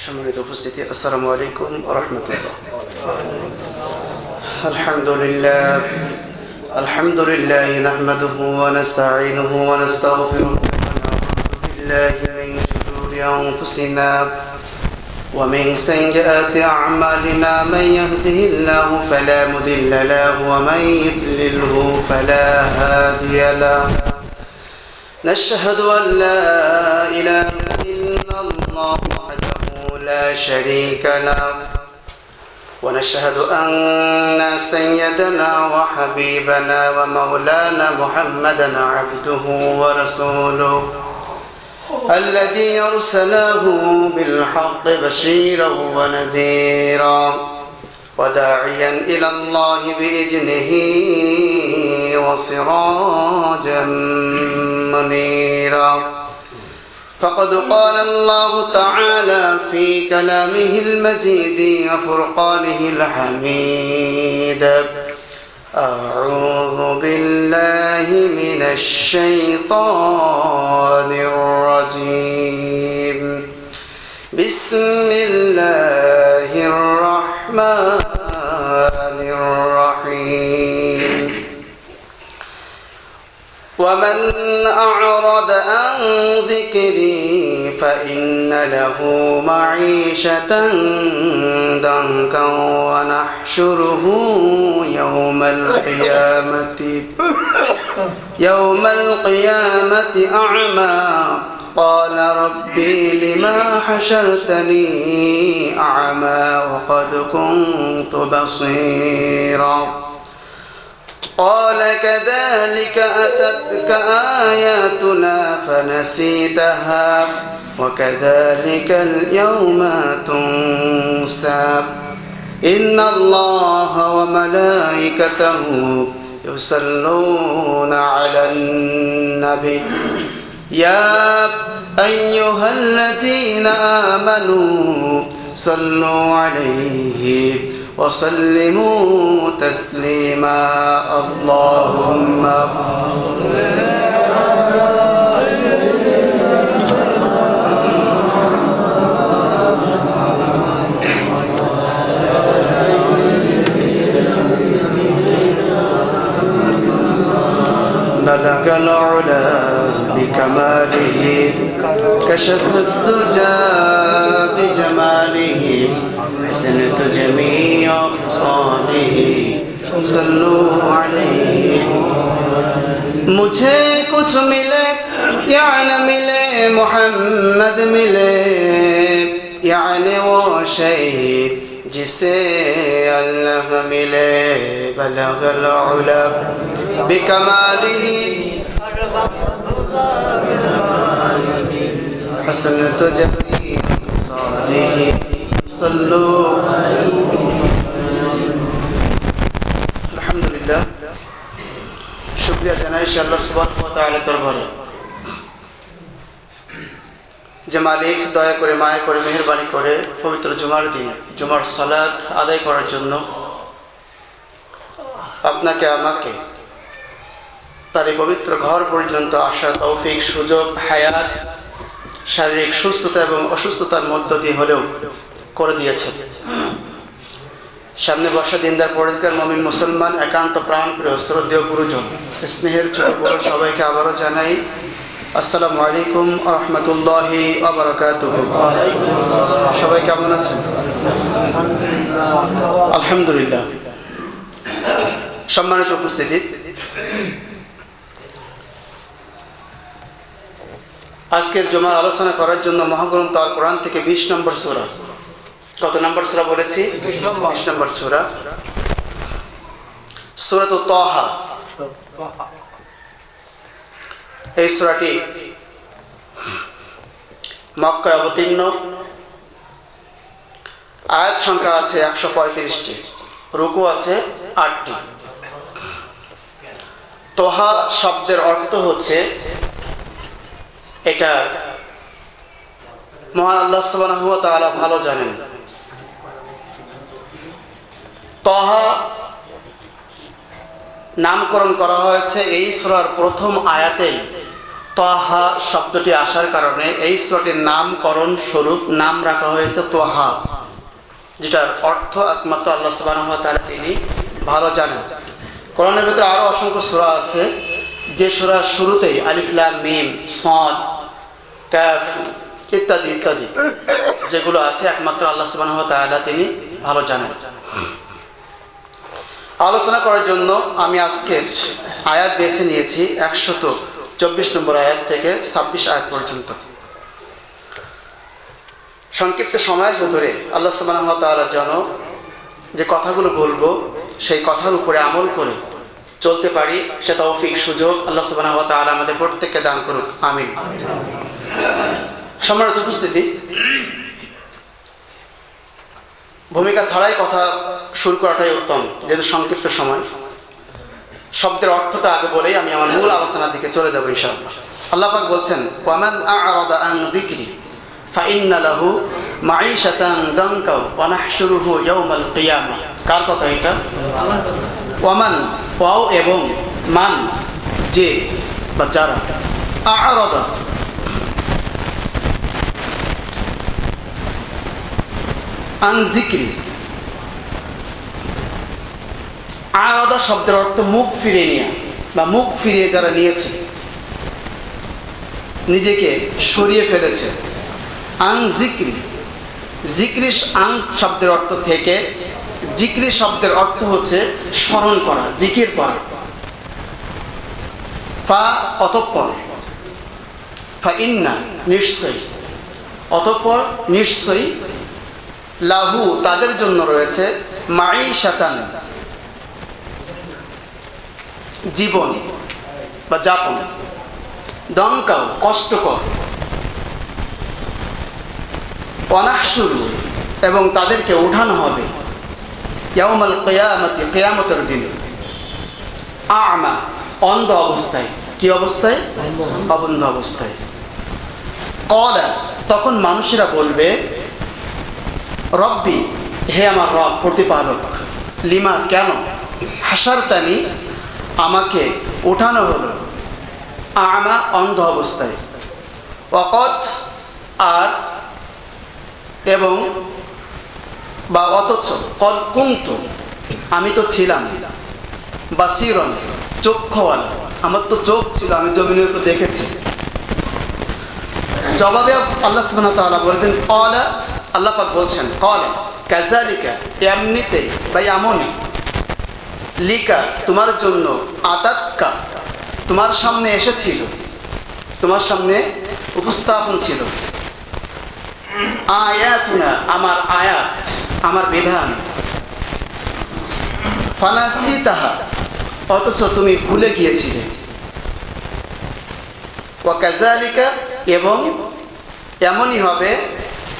সম্মানিত উপস্থিতি, আসসালামু আলাইকুম ওয়া রাহমাতুল্লাহ। আলহামদুলিল্লাহ নাহমাদুহু ওয়া নাস্তাঈনুহু ওয়া নাস্তাগফিরুহু ওয়া নাউযু বিল্লাহি মিন শুরুরি আনফুসিনা ওয়া মিন সাইয়্যাতি আ'মালিনা মান ইয়াহদিহিল্লাহু ফালা মুদিল্লা লাহু ওয়া মান ইউদ্লিলহু ফালা হাদিয়া লাহু। নাশহাদু আন লা ইলাহা ইল্লাল্লাহ لا شريك له ونشهد أن سيدنا وحبيبنا ومولانا محمدا عبده ورسوله الذي أرسله بالحق بشيرا ونذيرا وداعيا إلى الله بإذنه وسراجا منيرا. فقد قال الله تعالى في كلامه المجيد وفرقانه الحميد: أعوذ بالله من الشيطان الرجيم. بسم الله الرحمن الرحيم. ومن أعرض عن ذكري فإن له معيشة ضنكا ونحشره يوم القيامة أعمى قال ربي لما حشرتني أعمى وقد كنت بصيرا قال كذلك أتتك آياتنا فنسيتها وكذلك اليوم تنسى إن الله وملائكته يصلون على النبي يا أيها الذين آمنوا صلوا عليه وسلموا تسليما. اللهم بلغ العلا بكماله كشف الدجى بجماله حسنت جميع خصاله صلوا عليه. मुझे कुछ मिले या न मिले मोहम्मद मिले, यानी वो शय जिसे अल्लाह मिले. बलगल उला बिकमालिही हसनत जमीअ खसालिही सल्लू. আলহামদুলিল্লাহ, শুকরিয়া জানাই আল্লাহ সুবহানাহু ওয়া তাআলার দরবারে যে মালিক দয়া করে মায়া করে মেহেরবানি করে পবিত্র জুমার দিন জুমার সালাত আদায় করার জন্য আপনাকে আমাকে তার এই পবিত্র ঘর পর্যন্ত আসার তৌফিক, সুযোগ, হায়াত, শারীরিক সুস্থতা এবং অসুস্থতার মধ্য দিয়ে হলেও করে দিয়েছে। সামনে বসা দিনদার পরেজগার মুমিন মুসলমান একান্ত প্রাণ প্রিয় শ্রদ্ধেয় গুরুজন, স্নেহের ছোট বড় সবাইকে আবারও জানাই আসসালামু আলাইকুম ওয়া রাহমাতুল্লাহি ওয়া বারাকাতুহু। সবাই কেমন আছেন? আলহামদুলিল্লাহ। সম্মানিত উপস্থিতি, আজকের জুমার আলোচনা করার জন্য মহাগ্রন্থ আল কোরআন থেকে 20 নম্বর সূরা, কত নম্বর সূরা বলেছি? 20 নম্বর সূরা, সূরাতুত তাহা। এই সূরাটি মক্কায় অবতীর্ণ। আয়াত সংখ্যা আছে 135টি, রুকু আছে 8টি। তোহা শব্দের অর্থ হচ্ছে, এটা মহান আল্লাহ সুবহানাহু ওয়া তাআলা ভালো জানেন। তোহা নামকরণ করা হয়েছে এই সূরার প্রথম আয়াতেই তাহা শব্দটি আসার কারণে এই সূরাটির নামকরণ স্বরূপ নাম রাখা হয়েছে তাহা, যেটার অর্থ একমাত্র আল্লাহ সুবহানাহু ওয়া তাআলা তিনি ভালো জানেন। কোরআনের ভিতরে আরো অসংখ্য সূরা আছে যে সূরার শুরুতেই আলিফ লাম মিম সাদ কাফ ইত্যাদি ইত্যাদি যেগুলো আছে একমাত্র আল্লাহ সুবহানাহু ওয়া তাআলা তিনি ভালো জানেন। আলোচনা করার জন্য আমি আজকের আয়াত বেছে নিয়েছি 124 নম্বর আয়াত থেকে 26 আয়াত পর্যন্ত। সংক্ষিপ্ত সময়ের ভিতরে আল্লাহ সুবহানাহু ওয়া তাআলা যেন যে কথাগুলো বলবো সেই কথার উপরে আমল করে চলতে পারি সে তৌফিক সুযোগ আল্লাহ সুবহানাহু ওয়া তাআলা আমাদের প্রত্যেককে দান করুন, আমিন। সম্মানিত উপস্থিতি, ভূমিকা ছাড়াই কথা শুরু করাটাই উত্তম, যেহেতু সংক্ষিপ্ত সময়। শব্দের অর্থটা আগে বলেই আমি আমার মূল আলোচনার দিকে চলে যাব ইনশাআল্লাহ। আল্লাহ পাক বলছেন ওয়ামান আ'রাদা আন যিকরি ফাইন্না লাহু মাঈশাতান দানকা ওয়া নাহশুরুহু ইয়াওমাল কিয়ামাহ। কার কথা এটা? আল্লাহর কথা। ওয়ামান ওয়াও এবং মান যে বা যারা আ'রাদা আন যিকরি, আ'রাদা শব্দের অর্থ মুখ ফিরিয়ে নেওয়া বা মুখ ফিরিয়ে যারা নিয়েছে, নিজেকে সরিয়ে ফেলেছে। আন যিকরি, যিকরি আন শব্দের অর্থ থেকে যিকরি শব্দের অর্থ হচ্ছে স্মরণ করা, জিকির করা। ফা অতঃপর, ফা ইন্না নিশ্চয়ই, অতঃপর নিশ্চয়ই, লাহু তাদের জন্য রয়েছে মাঈশাতান জীবন বা যাপন, দনকাও কষ্টকর, ওয়ানাহশুরু এবং তাদেরকে উঠানো হবে ইয়াউমাল কিয়ামাতি কিয়ামতের দিন আ'মা অন্ধ অবস্থায়। কি অবস্থায়? অবন্ধ অবস্থায়। ক্বালা তখন মানুষেরা বলবে রব্বি হে আমার রব প্রতিপালক, লিমা কেন, হাসারতানি আমাকে উঠানো হলো, আ'মা অন্ধ অবস্থায়, ওয়াকাদ আর এবং বা অথচ, কদ কুনতু আমি তো ছিলাম, বাসীরন চক্ষুওয়ালা আমার তো চোখ ছিল, আমি জমিনের উপর দেখেছি। জবাবে আল্লাহ সুবহানাহু ওয়া তাআলা বলবেন ক্বালা, আল্লাহ পাক বলছেন ক্বালা কাযালিকা এমনিতে বা এমনই, লিকা তোমার জন্য, আতাতকা তোমার সামনে এসেছিল, তোমার সামনে উপস্থাপন ছিল, আয়াতুনা আমার আয়াত আমার বিধান, ফানাসিতাহা অথচ তুমি ভুলে গিয়েছিলে, ওয়া কাযালিকা এবং এমনই হবে,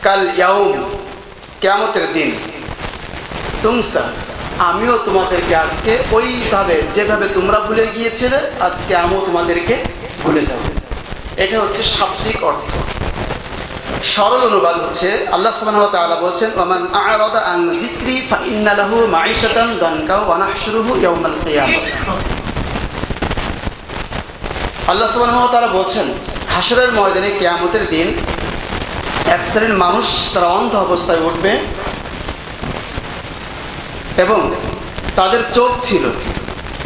কাল ইয়াউম কিয়ামতের দিন, তুমসা আমিও তোমাদেরকে আজকে ওইভাবে যেভাবে তোমরা ভুলে গিয়েছিলে আজকে আমিও তোমাদেরকে ভুলে যাব। এটা হচ্ছে শাব্দিক অর্থ। সরল অনুবাদ হচ্ছে আল্লাহ সুবহানাহু ওয়া তাআলা বলছেন ওয়ামান আ'রাদা আন যিকরি ফাইন্না লাহু মাঈশাতান দানকা ওয়া নাহশুরুহু ইয়াওমাল কিয়ামাহ। আল্লাহ সুবহানাহু ওয়া তাআলা বলছেন হাসরের ময়দানে কিয়ামতের দিন এক শ্রেণীর মানুষ তারা অন্ধ অবস্থায় উঠবে এবং তাদের চোখ ছিল,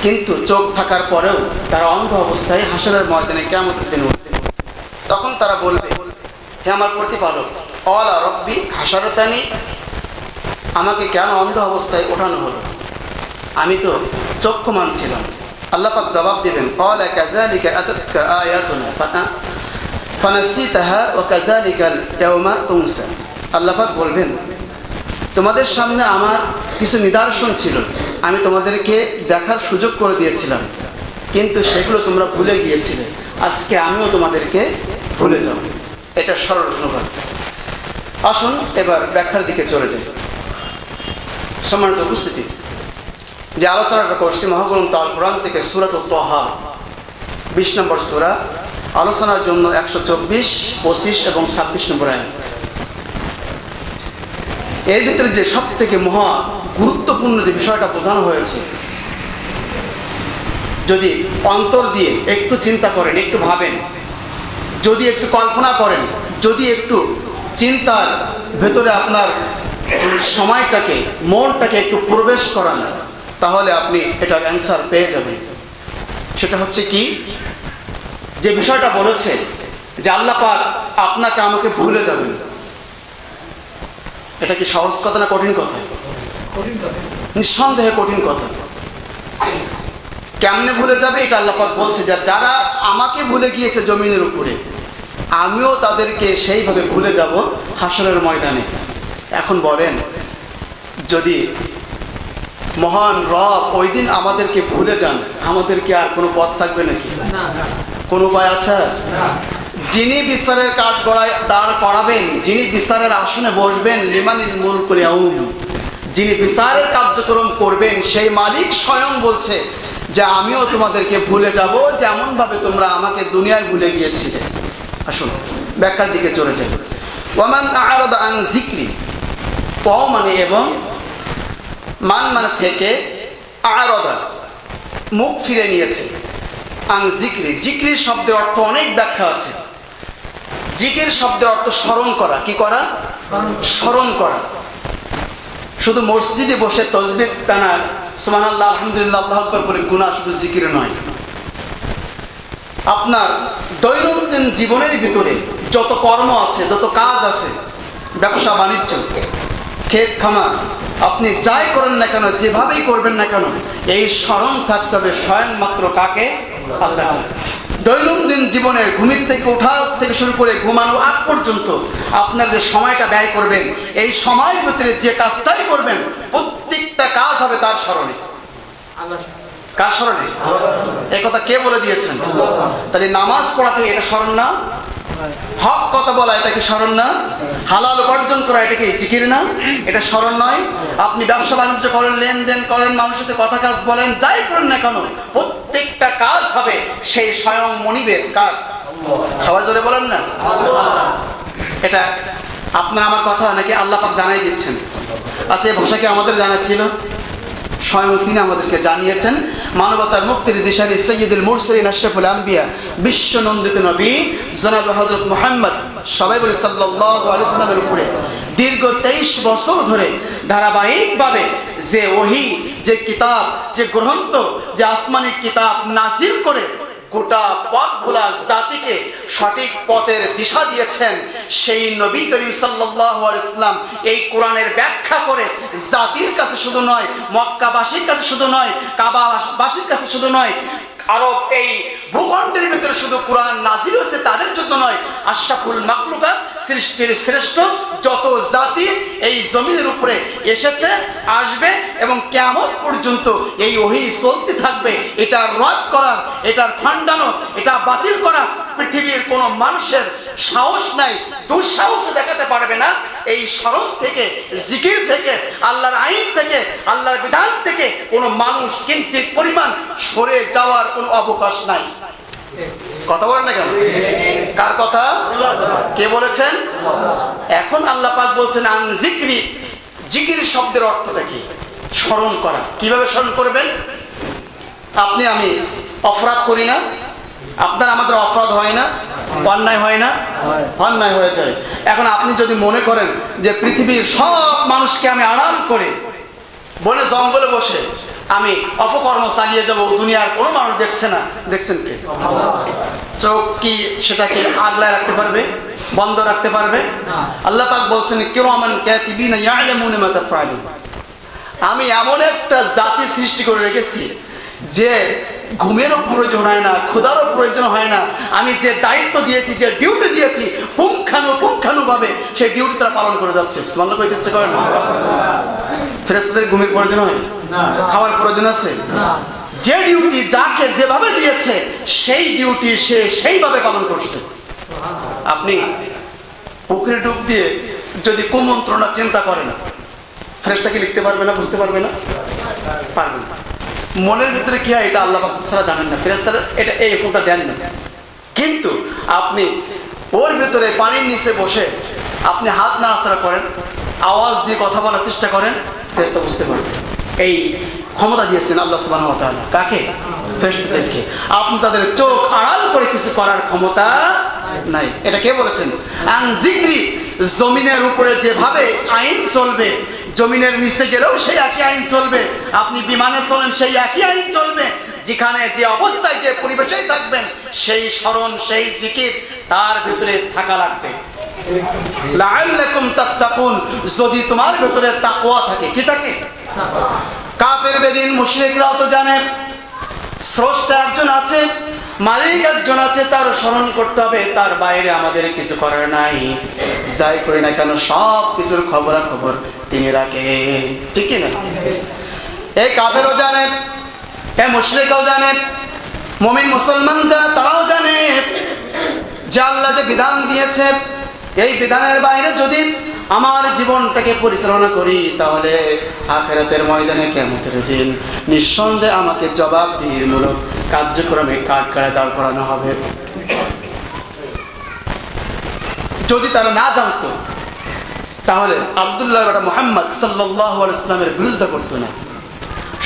কিন্তু চোখ থাকার পরেও তারা অন্ধ অবস্থায় হাসরের ময়দানে কিয়ামতের দিন উঠবে। তখন তারা বলবে হে আমার প্রতিপালক, ক্বালা রব্বি হাসারতানি আমাকে কেন অন্ধ অবস্থায় ওঠানো হলো, আমি তো চক্ষুমান ছিলাম। আল্লাহ পাক জবাব দিবেন ক্বালা কাযালিকা আতাতকা আয়াতুনা ফানাসিতাহা ওয়া কাযালিকাল ইয়াওমা তুনসা। আল্লাহ পাক বলবেন তোমাদের সামনে আমার কিছু নিদর্শন ছিল, আমি তোমাদেরকে দেখার সুযোগ করে দিয়েছিলাম, কিন্তু সেগুলো তোমরা ভুলে গিয়েছিলে, আজকে আমিও তোমাদেরকে ভুলে যাব। এটা সরল অনুবাদ। আসুন এবার ব্যাখ্যার দিকে চলে যাই। সম্মানিত উপস্থিতি, যে আলোচনাটা করছি মহাগ্রন্থ আল কোরআন থেকে সূরাতুত তাহা 20 নম্বর সূরা, আলোচনার জন্য 124, 25 এবং 26 নম্বর আয়াত। এর ভিতরে যে সব থেকে মহা গুরুত্বপূর্ণ যে বিষয়টা বোঝানো হয়েছে, যদি অন্তর দিয়ে একটু চিন্তা করেন, একটু ভাবেন, যদি একটু কল্পনা করেন, যদি একটু চিন্তার ভেতরে আপনার সময়টাকে, মনটাকে একটু প্রবেশ করান, তাহলে আপনি এটার অ্যান্সার পেয়ে যাবেন। সেটা হচ্ছে কি, যে বিষয়টা বলেছে যে আল্লাহ পাক আপনাকে আমাকে ভুলে যাবেন, এটা কি সহজ কথা না কঠিন কথা? নিঃসন্দেহে কঠিন কথা। কেমনে ভুলে যাবে এটা আল্লাহ পাক বলছে, যে যারা আমাকে ভুলে গিয়েছে জমিনের উপরে, আমিও তাদেরকে সেইভাবে ভুলে যাব হাসরের ময়দানে। এখন বলেন, যদি মহান রব ওই দিন আমাদেরকে ভুলে যান, আমাদেরকে আর কোনো পথ থাকবে নাকি? কোন উপায় আছে? যিনি বিচারের কাঠ গড়ায় দাঁড় করাবেন, যিনি বিচারের আসনে বসবেন, লিমানিল মুলকুল ইয়াউম, যিনি বিচারের কার্যক্রম করবেন, সেই মালিক স্বয়ং বলছে যে আমিও তোমাদেরকে ভুলে যাব যেমন ভাবে তোমরা আমাকে দুনিয়ায় ভুলে গিয়েছিলে। আসুন ব্যাখ্যার দিকে চলে যাই। ওয়ামান আ'রাদা আন যিকরি, ওয়া মানে এবং, মান মানে থেকে, আ'রাদা মুখ ফিরে নিয়েছে, আন যিকরি, যিকরির শব্দের অর্থ অনেক ব্যাখ্যা আছে। জিকির শব্দের অর্থ স্মরণ করা। কি করা? স্মরণ করা। শুধু মসজিদে বসে তাসবিহ টানা, সুবহানাল্লাহ, আলহামদুলিল্লাহ, আল্লাহু আকবার বলে গুনাহ শুধু জিকির নয়। আপনার দৈনন্দিন জীবনের ভিতরে যত কর্ম আছে, যত কাজ আছে, ব্যবসা বাণিজ্য, ক্ষেত খামার, আপনি যাই করেন না কেন, যেভাবেই করবেন না কেন, এই স্মরণ থাকতে হবে স্বয়ং মাত্র কাকে? আল্লাহ। দৈনন্দিন জীবনে ঘুমের থেকে ওঠা থেকে শুরু করে ঘুমানো আগ পর্যন্ত আপনার যে সময়টা ব্যয় করবেন, এই সময়ের ভিতরে যে কাজটাই করবেন, প্রত্যেকটা কাজ হবে তার স্মরণে। কার স্মরণে? এই কথা কে বলে দিয়েছেন? তাহলে নামাজ পড়াতে এটা স্মরণ না? হক কথা বলা এটা কি স্মরণ না? হালাল উপার্জন করা এটা কি জিকির না? এটা স্মরণ নয়? আপনি ব্যবসা বাণিজ্য করেন, লেনদেন করেন, মানুষের সাথে কথা কাজ বলেন, যাই করেন না কেন, প্রত্যেকটা কাজ হবে সেই স্বয়ং মনিবের কাজ। সবাই জোরে বলেন না? এটা আপনার আমার কথা নাকি আল্লাহ পাক জানাই দিচ্ছেন? আচ্ছা, এই ভাষা কি আমাদের জানা ছিল? স্বয়ং তিনি আমাদেরকে জানিয়েছেন। মানবতার মুক্তির দিশারি সৈয়দুল মুরসালিন আশরাফুল আম্বিয়া, বিশ্বনন্দিত নবী জনাব হযরত মুহাম্মদ, সবাই বলে সাল্লাল্লাহু আলাইহি সাল্লামের উপরে দীর্ঘ 23 বছর ধরে ধারাবাহিকভাবে যে ওহী, যে কিতাব, যে গ্রন্থ, যে আসমানি কিতাব নাজিল করে গোটা পথ ভোলা জাতিকে সঠিক পথের দিশা দিয়েছেন, সেই নবী করিম সাল্লাল্লাহু আলাইহি ওয়াসাল্লাম এই কোরআনের ব্যাখ্যা করে জাতির কাছে শুধু নয়, মক্কাবাসীর কাছে শুধু নয়, কাবাবাসীর কাছে শুধু নয়, আরব এই ভূখণ্ডের ভিতরে শুধু কোরআন নাজিল হয়েছে তাদের জন্য নয়, আশরাফুল মাখলুকাত, সৃষ্টির শ্রেষ্ঠ যত জাতি এই জমিনের উপরে এসেছে, আসবে এবং কিয়ামত পর্যন্ত এই ওহী চলতে থাকবে। এটা রদ করা, এটার খণ্ডানো, এটা বাতিল করা পৃথিবীর কোন মানুষের সাহস নাই, দুঃসাহস দেখাতে পারবে না। এই স্মরণ থেকে, জিকির থেকে, আল্লাহর আইন থেকে, আল্লাহর বিধান থেকে কোন মানুষ কিঞ্চিত পরিমাণ সরে যাওয়ার কোনো অবকাশ নাই। কথা বলেন না কেন? কার কথা? কে বলেছেন? এখন আল্লাহ পাক বলছেন আন যিকরি। জিকির শব্দের অর্থটা কি? স্মরণ করা। কিভাবে স্মরণ করবেন? আপনি আমি অপরাধ করি না, আপনার আমাদের অপরাধ হয় না, অন্যায় হয় না? অন্যায় হয়ে যায়। এখন আপনি যদি মনে করেন যে পৃথিবীর সব মানুষকে আমি আড়াল করে বনে জঙ্গলে বসে আমি অপকর্ম চালিয়ে যাব, দুনিয়ার কোনো মানুষ দেখছে না, দেখছেন কে? চোখ কি সেটাকে আগলায় রাখতে পারবে? বন্ধ রাখতে পারবে? আল্লাহ পাক বলছেন কিরামান কাতিবিনা ইয়ালামুনা মা তাফআলুন। আমি এমন একটা জাতি সৃষ্টি করে রেখেছি যে ঘুমেরও প্রয়োজন হয় না, ক্ষুধারও প্রয়োজন হয় না। আমি যে দায়িত্ব দিয়েছি, যে ডিউটি দিয়েছি, পুঙ্খানুপুঙ্খানুভাবে সেই ডিউটি তারা পালন করে যাচ্ছে। সুবহানাল্লাহ কইতে ইচ্ছে করে না? ফেরেশতাদের ঘুমের প্রয়োজন হয় না? খাওয়ার প্রয়োজন আছে? যে ডিউটি যাকে যেভাবে দিয়েছে সেই ডিউটি সে সেইভাবে পালন করছে। আপনি পুকুরে ডুব দিয়ে যদি কুমন্ত্রণা চিন্তা করেন, ফেরেশতা কি লিখতে পারবে না? বুঝতে পারবে না? পারবে না। মনের ভিতরে কি হয় এটা আল্লাহ পাক ছাড়া জানেন না, ফেরেশতারা এটা এই হুকুমটা দেন না। কিন্তু আপনি ওর ভিতরে পানির নিচে বসে আপনি হাত নাড়াচাড়া করেন, আওয়াজ দিয়ে কথা বলার চেষ্টা করেন, ফেরেশতা বুঝতে পারবে। এই ক্ষমতা দিয়েছেন আল্লাহ সুবহানাহু ওয়া তাআলা। কাকে? ফেরেশতাদেরকে। আপনি তাদের চোখ আড়াল করে কিছু করার ক্ষমতা নাই। এটা কে বলেছেন? আন যিকরি, জমিনের উপরে যেভাবে আইন চলবে জমিনের নিচে গেলেও সেই একই আইন চলবে। আপনি বিমানে চলেন সেই একই আইন চলবে। যেখানে যে অবস্থায় যে পরিবেশেই থাকবেন সেই স্মরণ সেই জিকির তার ভিতরে থাকা লাগবে। লাআল্লাকুম তাত্তাকুন, যদি তোমার ভিতরে তাকওয়া থাকে। কি থাকে? কাফের বেদিন মুশরিকরাও তো জানে স্রষ্টা একজন আছে, মালিক একজন আছে, তার স্মরণ করতে হবে, তার বাইরে আমাদের কিছু করার নাই। যাই করি না কেন সব কিছুর খবরাখবর তিনি রাখে। ঠিক না? এই কাফেরও জানে, এই মুশরিকও জানে, মুমিন মুসলমান যারা তারাও জানে যে আল্লাহ যে বিধান দিয়েছে এই বিধানের বাইরে যদি আমার জীবনটাকে পরিচালনা করি তাহলে আখিরাতের ময়দানে কিয়ামতের দিন নিঃসন্দেহে আমাকে জবাবদিহিমূলক কার্যক্রমে কাঠগড়ায় দাঁড় করানো হবে। যদি তারা না জানতো তাহলে আব্দুল্লাহ মুহাম্মদ সাল্লাল্লাহু আলাইহি ওয়াসাল্লামের বিরোধিতা করতো না।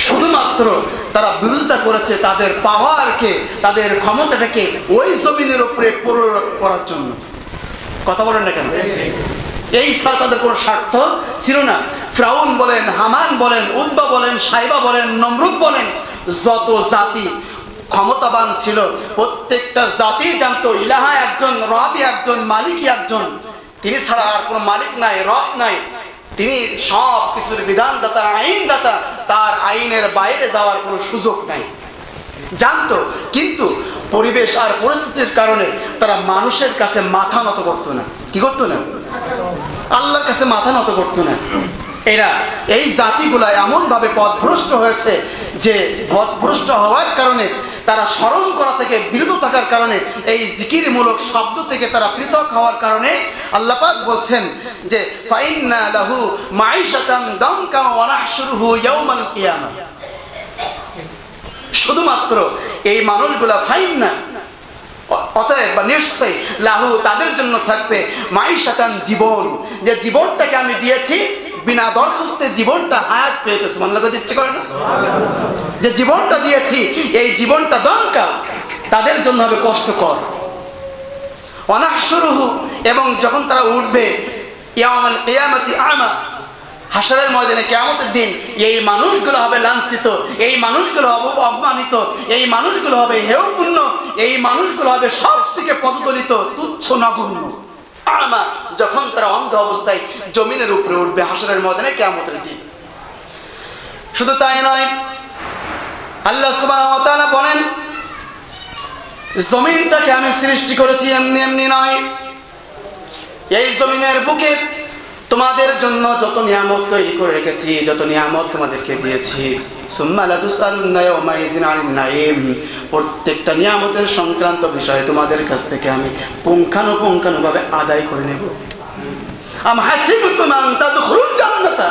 শুধুমাত্র তারা বিরোধিতা করেছে তাদের পাওয়ারকে, তাদের ক্ষমতাটাকে ওই জমিনের উপরে প্রয়োগ করার জন্য। কথা বলেন না কেন? এই ছাড়া তাদের কোনো স্বার্থ ছিল না। ফিরআউন বলেন, হামান বলেন, উতবা বলেন, সাইবা বলেন, নমরুদ বলেন, যত জাতি ক্ষমতাবান ছিল প্রত্যেকটা জাতি জানতো ইলাহা একজন, রবই একজন, মালিকই একজন। তিনি ছাড়া আর কোনো মালিক নাই, রব নাই। তিনি সব কিছুর বিধানদাতা, আইনদাতা। তার আইনের বাইরে যাওয়ার কোনো সুযোগ নাই। জানতো, কিন্তু পরিবেশ আর পরিস্থিতির কারণে তারা মানুষের কাছে মাথা নত করতো না। কি করতো না? আল্লাহর কাছে মাথা নত করতো না। এরা এই জাতিগুলা এমন ভাবে পথভ্রষ্ট হয়েছে যে পথভ্রষ্ট হওয়ার কারণে তারা স্মরণ করা থেকে বিরত থাকার কারণে, এই জিকিরমূলক শব্দ থেকে তারা পৃথক হওয়ার কারণে আল্লাহ পাক বলছেন যে ফাইন্না লাহু মাঈশাতান দানকা ওয়া নাহশুরুহু ইয়াওমাল কিয়ামাহ। শুধুমাত্র এই মানুষগুলা ফাইন্না, অতএব বা নিশ্চয়ই, লাহু তাদের জন্য থাকবে মাঈশাতান জীবন, যে জীবনটাকে আমি দিয়েছি বিনা দরখাস্তে জীবনটা হায়াত পেয়েছে। সুবহানাল্লাহ দিচ্ছে করে না? যে জীবনটা দিয়েছি এই জীবনটা দনকা তাদের জন্য হবে কষ্টকর। ওয়া নাহশুরুহু, এবং যখন তারা উঠবে ইয়াউমাল কিয়ামাতি আমা, হাসরের ময়দানে কিয়ামতের দিন এই মানুষগুলো হবে লাঞ্ছিত, এই মানুষগুলো হবে অপমানিত, এই মানুষগুলো হবে হেয়পূর্ণ, এই মানুষগুলো হবে সবথেকে পদদলিত, তুচ্ছ নগণ্য। আমা, যখন তারা অন্ধ অবস্থায় জমিনের উপরে উঠবে হাসরের ময়দানে কিয়ামতের দিন। শুধু তাই নয়, আল্লাহ সুবহানাহু ওয়া তাআলা বলেন জমিনটাকে আমি সৃষ্টি করেছি এমনি এমনি নয়। এই জমিনের বুকে তোমাদের জন্য যত নিয়ামত তৈরি করে রেখেছি, যত নিয়ামত তোমাদেরকে দিয়েছি, সুম্মা লাতুসআলুন্না ইয়াওমাইযিন আনিন নাঈম, প্রত্যেকটা নিয়ামতের সংক্রান্ত বিষয়ে তোমাদের কাছ থেকে আমি পুঙ্খানুপুঙ্খানুভাবে আদায় করে নেব। আম হাসিবতুম আন তাদখুলুল জান্নাতা,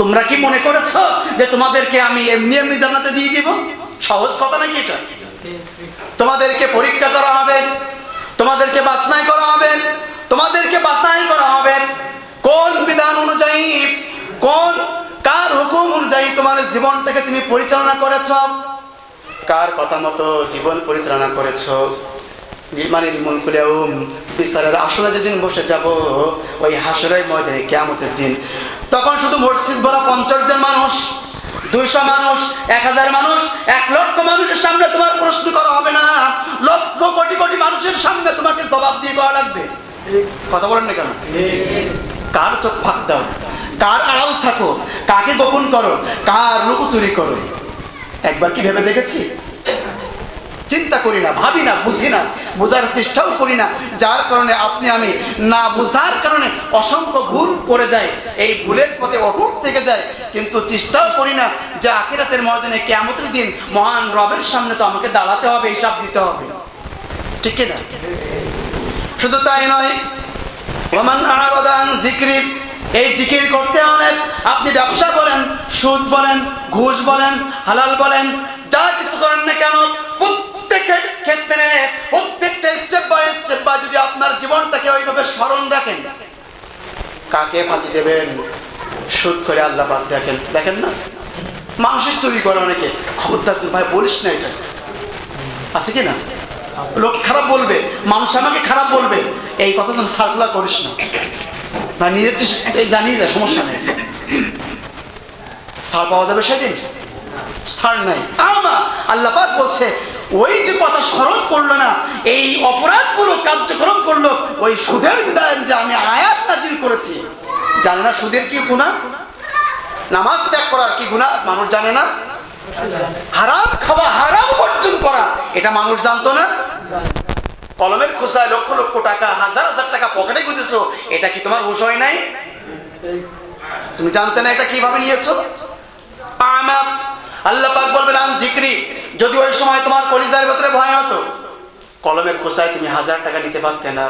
তোমরা কি মনে করেছো যে তোমাদেরকে আমি এমনি এমনি জান্নাতে দিয়ে দিব? সহজ কথা নাকি এটা? তোমাদেরকে পরীক্ষা করা হবে, তোমাদেরকে বাছনাই করা হবে, তোমাদেরকে বাছাই করা হবে কোন বিধান অনুযায়ী, কার হুকুম অনুযায়ী তোমার জীবনটাকে তুমি পরিচালনা করেছ, কার কথা মতো জীবন পরিচালনা করেছ। বিমানের মুলকুলেও বিচারের আসলে যেদিন বসে যাব ওই হাসরের ময়দানে কিয়ামতের দিন, তখন শুধু মসজিদ ভরা 50 জন মানুষ, 200 মানুষ, 1000 মানুষ, 1 লক্ষ মানুষের সামনে তোমার প্রশ্ন করা হবে না, লক্ষ কোটি কোটি মানুষের সামনে তোমাকে জবাব দিয়ে করা লাগবে। কথা বলেন না কেন? কার চোখ ফাঁক দাও, কার আড়াল থাকো, কাকে গোপন করো, কার লুকোচুরি করো, একবার কি ভেবে দেখেছি? চিন্তা করি না, ভাবি না, বুঝি না, বোঝার চেষ্টাও করি না, যার কারণে আপনি আমি না বোঝার কারণে অসংখ্য ভুল করে যাই, এই ভুলের পথে অটুট থেকে যায়, কিন্তু চেষ্টাও করি না যে আখিরাতের ময়দানে কিয়ামতের দিন মহান রবের সামনে তো আমাকে দাঁড়াতে হবে, হিসাব দিতে হবে। ঠিক না? শুধু তাই নয়, ওমান আরাদা আন যিকরি, এই জিকির করতে অনেক, আপনি ব্যবসা বলেন, সুদ বলেন, ঘুষ বলেন, হালাল বলেন, যা কিছু করেন না কেন, প্রত্যেকটা ক্ষেত্রে প্রত্যেকটা স্টেপ বাই স্টেপ যদি আপনার জীবনটাকে ওইভাবে স্মরণ রাখেন, কাকে ফাঁকি দেবেন? সুদ করে আল্লাহ পাক দেখেন, দেখেন না? মানুষের চুরি করে অনেকে, খবরদার তুই ভাই বলিস না, এটা আছে কি না? লোক খারাপ বলবে, মানুষ আমাকে খারাপ বলবে, এই কথা যেন সার্কুলার করিস না, না নিজে জানিয়ে যায়, সমস্যা নেই। ছাড় পাওয়া যাবে সেদিন? ছাড় নাই। আল্লাহ পাক বলছে ওই যে কথা স্মরণ করলো না, এই অপরাধগুলো কার্যক্রম করলো, ওই সুদের বিধান যে আমি আয়াত নাজিল করেছি। জানে না সুদের কি গুনাহ? নামাজ ত্যাগ করার কি গুনাহ মানুষ জানে না? হারাম খাওয়া, হারাম অর্জন করা, এটা মানুষ জানতো না? কলমের খোসায় লক্ষ লক্ষ টাকা, হাজার হাজার টাকা পকেটে গুঁজেছো, এটা কি তোমার হুঁশ হয় নাই? তুমি জানতে না এটা কিভাবে নিয়েছো? আল্লাহ পাক বলবেন আন জিকরি, যদি ওই সময় তোমার কলিজার ভিতরে ভয় হতো, কলমের খোসায় তুমি 1000 টাকা নিতে পারতে না,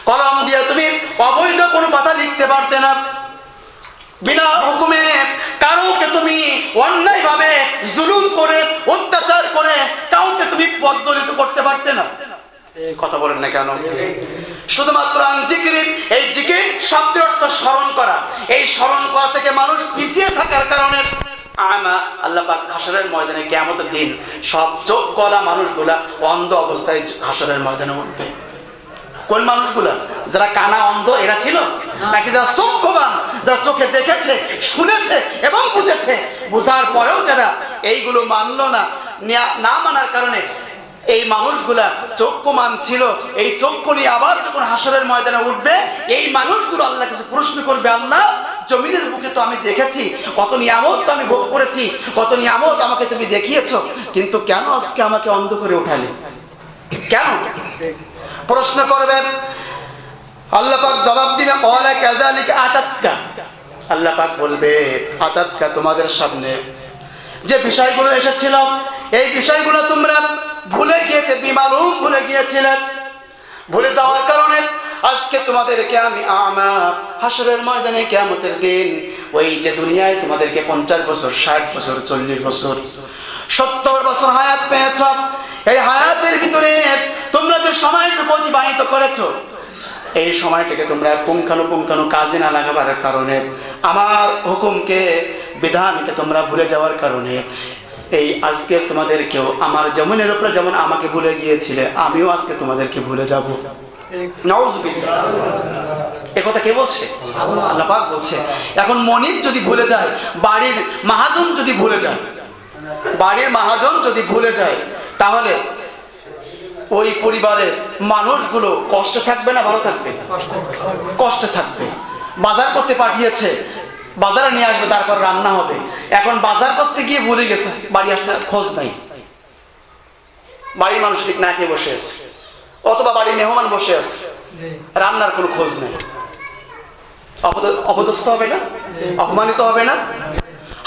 কলম দিয়ে তুমি অবৈধ কোনো কথা লিখতে পারতে না, বিনা হুকুমে কাউকে তুমি অন্যায় ভাবে জুলুম করে অত্যাচার করে কাউকে তুমি পদদলিত করতে পারতে না। কথা বলেন না কেন? শুধুমাত্র জিকির, এই জিকির শব্দের অর্থ স্মরণ করা, এই স্মরণ করা থেকে মানুষ পিছিয়ে থাকার কারণে আল্লাহ পাক হাসরের ময়দানে কিয়ামতের দিন সব চোখ কলা মানুষগুলা অন্ধ অবস্থায় হাসরের ময়দানে উঠবে। কোন মানুষগুলা? যারা কানা অন্ধ এরা ছিল, নাকি যারা চক্ষুবান, যারা চোখে দেখেছে, শুনেছে এবং বুঝেছে, বুঝার পরেও যারা এইগুলো মানলো না, না মানার কারণে এই মানুষগুলা চক্ষুমান ছিল, এই চক্ষু নিয়ে আবার যখন হাসরের ময়দানে উঠবে, এই মানুষগুলো আল্লাহ কাছে প্রশ্ন করবে, আল্লাহ জমিনের বুকে তো আমি দেখেছি, কত নিয়ামত তো আমি ভোগ করেছি, কত নিয়ামত আমাকে তুমি দেখিয়েছো, কিন্তু কেন আজকে আমাকে অন্ধ করে উঠালে? কেন? প্রশ্ন করবে। আল্লাহ পাক জবাব দিবে, ক্বালা কাযালিকা আতাতকা। আল্লাহ পাক বলবে, আতাতকা, তোমাদের সামনে যে বিষয়গুলো এসেছিল, এই বিষয়গুলো তোমরা ভুলে গিয়েছে, বিমালুম ভুলে গিয়েছিলে। ভুলে যাওয়ার কারণে আজকে তোমাদেরকে আমি হাসরের ময়দানে কিয়ামতের দিন, ওই যে দুনিয়ায় তোমাদেরকে 50 বছর, 60 বছর, 40 বছর, 70 বছর হায়াত পেয়েছ, এই হায়াতের ভিতরে তোমরা যে সময়টুকু অতিবাহিত করেছো, এই সময়টাকে তোমরা পুঙ্খানুপুঙ্খানু কাজে না লাগাবার কারণে, আমার হুকুমকে, বিধানকে তোমরা ভুলে যাওয়ার কারণে, এই আজকে তোমাদেরকেও আমার জমিনের উপরে যেমন আমাকে ভুলে গিয়েছিলে, আমিও আজকে তোমাদেরকে ভুলে যাব। নাউযুবিল্লাহ। এ কথা কে বলছে? আল্লাহ পাক বলছে। এখন মনিব যদি ভুলে যায়, বাড়ির মহাজন যদি ভুলে যায়, বাড়ির মহাজন যদি ভুলে যায়, তাহলে ওই পরিবারের মানুষগুলো কষ্টে থাকবে না ভালো থাকবে? কষ্টে থাকবে। বাজার করতে পাঠিয়েছে, বাজারে নিয়ে আসবে, তারপর রান্না হবে, এখন বাজার করতে গিয়ে ভুলে গেছে, বাড়ি আসতে খোঁজ নাই, বাড়ির মানুষ ঠিক না খেয়ে বসে আছে, অথবা বাড়ির মেহমান বসে আছে, রান্নার কোনো খোঁজ নেই। অপদস্থ হবে না? অপমানিত হবে না?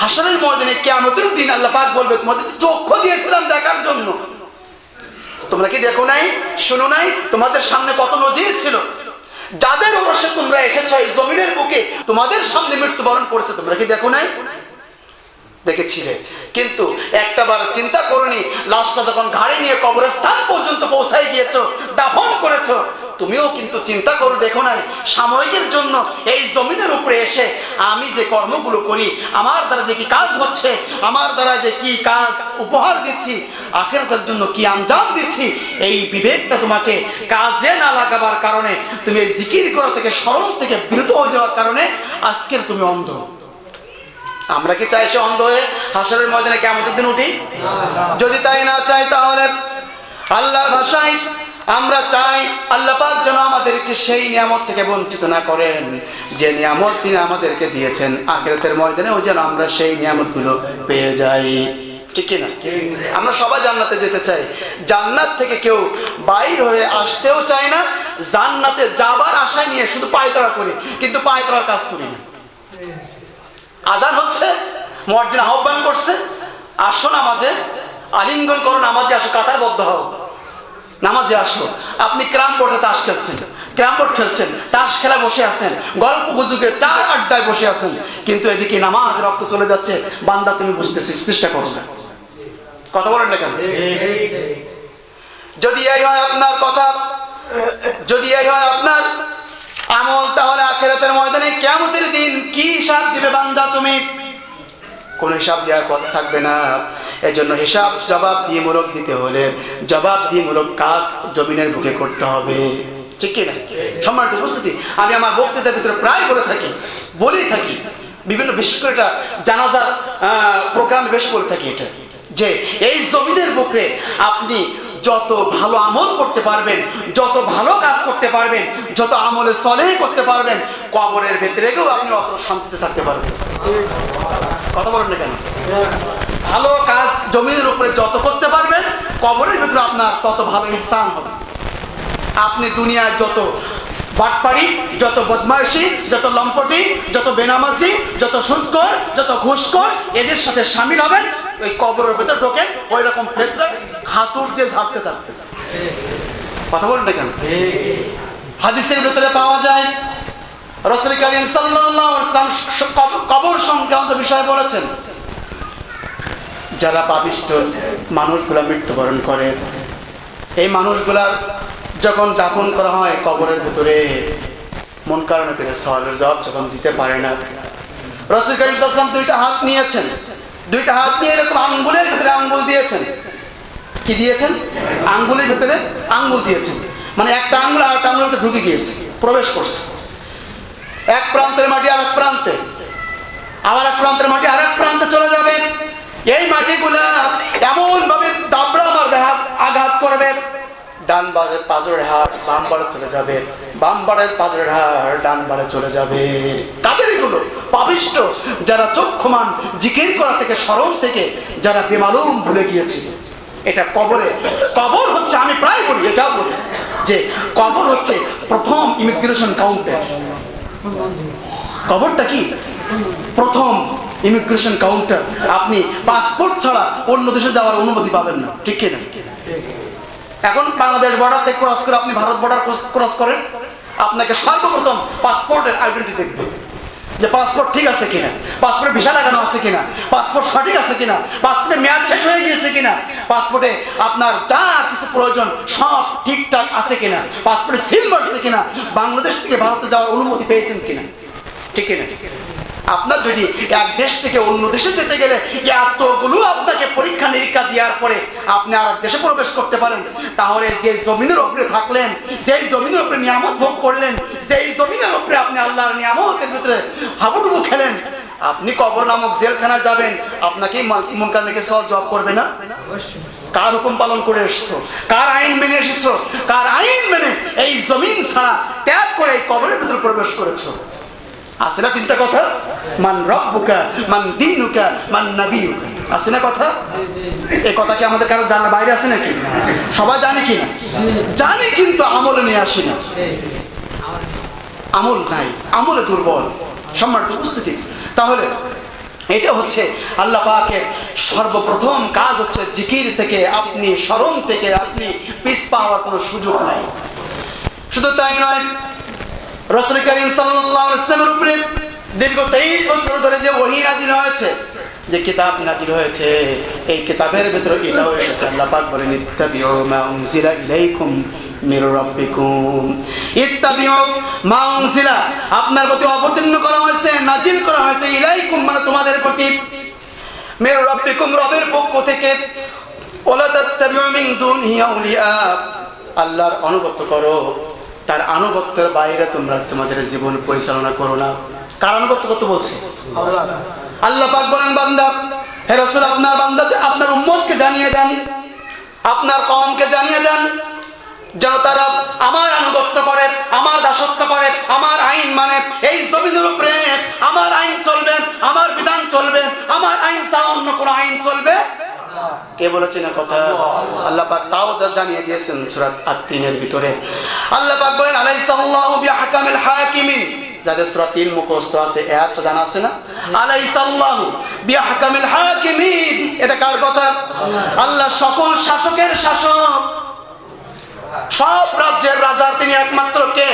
হাসরের ময়দানে কিয়ামতের দিন আল্লাহ পাক বলবে, তোমাদের চক্ষু দিয়েছিলাম দেখার জন্য, তোমরা কি দেখো নাই, শুনো নাই? তোমাদের সামনে কত নজির ছিল, যাদের ওরসে তোমরা এসেছো, এই জমিনের বুকে তোমাদের সামনে মৃত্যুবরণ করেছে, তোমরা কি দেখো নাই? দেখেছিলে, কিন্তু একটাবার চিন্তা করোনি, লাশটা যখন ঘাড়ে নিয়ে কবরস্থান পর্যন্ত পৌঁছাই গিয়েছো, দাফন করেছো, তুমিও কিন্তু চিন্তা করো, দেখো নাই সাময়িকের জন্য এই জমিনের উপরে এসে আমি যে কর্মগুলো করি, আমার দ্বারা যে কি কাজ হচ্ছে, আমার দ্বারা যে কি কাজ উপহার দিচ্ছি, আখিরাতের জন্য কি আঞ্জাম দিচ্ছি, এই বিবেকটা তোমাকে কাজে না লাগাবার কারণে, তুমি এই জিকির করা থেকে, স্মরণ থেকে বিরত হয়ে যাওয়ার কারণে আজকের তুমি অন্ধ। আমরা কি চাই সে অন্ধ হয়ে হাসরের ময়দানে কিয়ামতের দিন উঠি? যদি তাই না চাই, তাহলে আল্লাহর ভাষায় আমরা চাই আল্লাহ পাক যেন আমাদেরকে সেই নিয়ামত থেকে বঞ্চিত না করেন, যে নিয়ামত তিনি আমাদেরকে দিয়েছেন, আখিরাতের ময়দানেও যেন আমরা সেই নিয়ামতগুলো পেয়ে যাই। ঠিক কি না? আমরা সবাই জান্নাতে যেতে চাই, জান্নাত থেকে কেউ বাইর হয়ে আসতেও চায় না, জান্নাতে যাবার আশায় নিয়ে শুধু পায়তারা করি, কিন্তু পায়তারার কাজ করি না। আজান হচ্ছে, মুয়াজ্জিন আহ্বান করছে, আসো নামাজে, আলিঙ্গন করো, নামাজে আসো, কাতারবদ্ধ হও, নামাজে আসো। আপনি ক্যারাম বোর্ডে তাস খেলছেন, ক্যারাম বোর্ড খেলছেন, তাস খেলা বসে আছেন, গল্প গুজবে চার আড্ডায় বসে আছেন, কিন্তু এদিকে নামাজ রক্ত চলে যাচ্ছে, বান্দা তুমি বুঝতেছিস, চেষ্টা করো না। কথা বলেন না কেন? যদি এই হয় আপনার কথা, যদি এই হয় আপনার আমল, তাহলে আখিরাতের ময়দানে কিয়ামতের দিন কি হিসাব দিবে বান্দা তুমি? কোন হিসাব দেওয়ার কথা থাকবে না। এজন্য হিসাব জবাবদিহিমূলক দিতে হলে জবাবদিহিমূলক কাজ জমিনের বুকে করতে হবে, ঠিক কি না? সম্মানিত উপস্থিতি, আমি আমার বক্তৃতার ভিতরে প্রায় বলেই থাকি, বিভিন্ন বিশেষ করে এটা জানাজার প্রোগ্রাম বেশ করে থাকি, এটা যে এই জমিনের বুকে আপনি যত ভালো আমল করতে পারবেন, যত ভালো কাজ করতে পারবেন, যত আমলে সলেহ করতে পারবেন, কবরের ভেতরে গিয়েও আপনি অত শান্তিতে থাকতে পারবেন। কথা বলেন না কেন? ভালো কাজ জমিনের উপরে যত করতে পারবেন, কবরের ভেতরে আপনার তত ভালো ইহসান হবে। আপনি দুনিয়ায় যত বাটপাড়ি, যত বদমাইশি, যত লম্পটি, যত বেনামাজি, যত সুদখোর, যত ঘুষখোর, এদের সাথে শামিল হবেন, ওই কবরের ভেতর ঢোকেন ওই রকম ফেসরা হাতুড় দিয়ে ঝাড়তে ঝাড়তে। কথা বলেন না কেন? হাদিসের ভিতরে পাওয়া যায় রাসূল কারীম সাল্লাল্লাহু আলাইহি ওয়াসাল্লাম কবর সংক্রান্ত বিষয় বলেছেন, যারা পাপিষ্ঠ মানুষগুলা মৃত্যুবরণ করে, এই মানুষগুলা যখন দাফন করা হয় কবরের ভিতরে, মন কারণে করে সওয়ালের জবাব যখন দিতে পারে না, রাসূল কারীম সাল্লাল্লাহু আলাইহি ওয়াসাল্লাম দুইটা হাত নিয়েছেন, দুইটা হাত নিয়ে এরকম আঙ্গুলের ভিতরে আঙ্গুল দিয়েছেন। কি দিয়েছেন? আঙ্গুলের ভিতরে আঙ্গুল দিয়েছেন, মানে একটা আঙ্গুল আর একটা আঙ্গুলের ঢুকে গিয়েছে, প্রবেশ করছে। এক প্রান্তের মাটি আর এক প্রান্তে, আবার এক প্রান্তের মাটি আর এক প্রান্তে চলে যাবে। এই মাটিগুলা এমন ভাবে দাবড়া মারবে, আঘাত করবে, ডান বাড়ের পাঁজরের হাড় বাম বাড়ে চলে যাবে, বাম বাড়ের পাঁজরের হাড় ডান বাড়ে চলে যাবে। কাদের এগুলো? পাপিষ্ঠ, যারা চক্ষুমান জিকির করা থেকে, স্মরণ থেকে যারা বেমালুম ভুলে গিয়েছিল। এটা কবরে, কবর হচ্ছে, আমি প্রায় বলি, এটা বলি যে কবর হচ্ছে প্রথম ইমিগ্রেশন কাউন্টার। কবরটা কি? প্রথম ইমিগ্রেশন কাউন্টার। আপনি পাসপোর্ট ছাড়া অন্য দেশে যাওয়ার অনুমতি পাবেন না, ঠিক কিনা? এখন বাংলাদেশ বর্ডার থেকে ক্রস করে আপনি ভারত বর্ডার ক্রস করেন, আপনাকে সর্বপ্রথম পাসপোর্টের আইডেন্টিটি দেখবে, যে পাসপোর্ট ঠিক আছে কিনা, পাসপোর্টে ভিসা লাগানো আছে কিনা, পাসপোর্ট সঠিক আছে কিনা, পাসপোর্টের মেয়াদ শেষ হয়ে গিয়েছে কিনা, পাসপোর্টে আপনার যা কিছু প্রয়োজন সব ঠিকঠাক আছে কিনা, পাসপোর্টে সিল মারছে কিনা, বাংলাদেশ থেকে ভারতে যাওয়ার অনুমতি পেয়েছেন কিনা, ঠিক কিনা? আপনার যদি এক দেশ থেকে অন্য দেশে যেতে গেলে এতগুলো আপনাকে পরীক্ষা নিরীক্ষা দেওয়ার পরে আপনি আর দেশে প্রবেশ করতে পারেন, তাহলে যে জমিনের উপরে থাকলেন, সেই জমিনের উপরে নিয়ামত ভোগ করলেন, সেই জমিনের উপরে আপনি আল্লাহর নিয়ামতের ভিতরে হাবুডুবু খেলেন, আপনি কবর নামক জেলখানায় যাবেন, আপনাকে মুনকার নাকির সওয়াল জবাব করবে না? কার হুকুম পালন করে এসছো, কার আইন মেনে এসেছো, কার আইন মেনে এই জমিন ছাড়া ত্যাগ করে এই কবরের ভিতরে প্রবেশ করেছো? আছে না তিনটা কথা? মান রব্বুকা, মান দীনুকা, মান নাবিয়ুকা। আছে না কথা? এই কথা কি আমাদের কারো জানার বাইরে আছে নাকি? সবাই জানে কি না? জানি, কিন্তু আমলে নিয়ে আসি না। আমল নাই, আমলে দুর্বল। সম্মানিত উপস্থিতি, তাহলে এটা হচ্ছে আল্লাহ পাকের সর্বপ্রথম কাজ হচ্ছে জিকির থেকে, আপনি স্মরণ থেকে আপনি পিছ পাওয়ার কোনো সুযোগ নাই। শুধু তাই নয়, রাসূল কারীম সাল্লাল্লাহু আলাইহি ওয়াসাল্লামের উপরে দীর্ঘ 23 বছর ধরে যে ওহী নাযিল হয়েছে, যে কিতাব নাযিল হয়েছে, এই কিতাবের ভিতরে এটাও এসেছে। আল্লাহ পাক বলেন, ইত্তাবিউ মা উনজিলা ইলাইকুম মির রাব্বিকুম, ইত্তাবিউ মা উনজিলা, আপনার প্রতি অবতীর্ণ করা হয়েছে, নাযিল করা হয়েছে, ইলাইকুম মানে তোমাদের প্রতি, মির রাব্বিকুম রবের পক্ষ থেকে, ওয়ালা তাত্তাবিউ মিন দুনিহি আউলিয়া, আল্লাহর আনুগত্য করো, তার আনুগত্যের বাইরে তোমরা তোমাদের জীবন পরিচালনা করো না। কার আনুগত্য করতে বলছে? আল্লাহ পাক বলেন, বান্দা, হে রাসূল, আপনার বান্দাকে, আপনার উম্মতকে জানিয়ে দেন, আপনার কওমকে জানিয়ে দেন, যেন তারা আমার আনুগত্য করে, আমার দাসত্ব করে, আমার আইন মানে, এই জমিনের উপরে আমার আইন চলবে, আমার বিধান চলবে, আমার আইন ছাড়া অন্য কোনো আইন চলবে। কে বলেছেন কথা? আল্লাহ পাক তাও জানিয়ে দিয়েছেন সূরা আত-তিনের ভিতরে। আল্লাহ পাক বলেন, আলাইসাল্লাহু বিআহকামিল হাকিমিন, যাদের সূরা 3 মুখস্থ আছে, এত জানা আছে না? আলাইসাল্লাহু বিআহকামিল হাকিমিন, এটা কার কথা? আল্লাহ সকল শাসকের শাসক, সব রাজ্যের রাজা তিনি একমাত্র কে?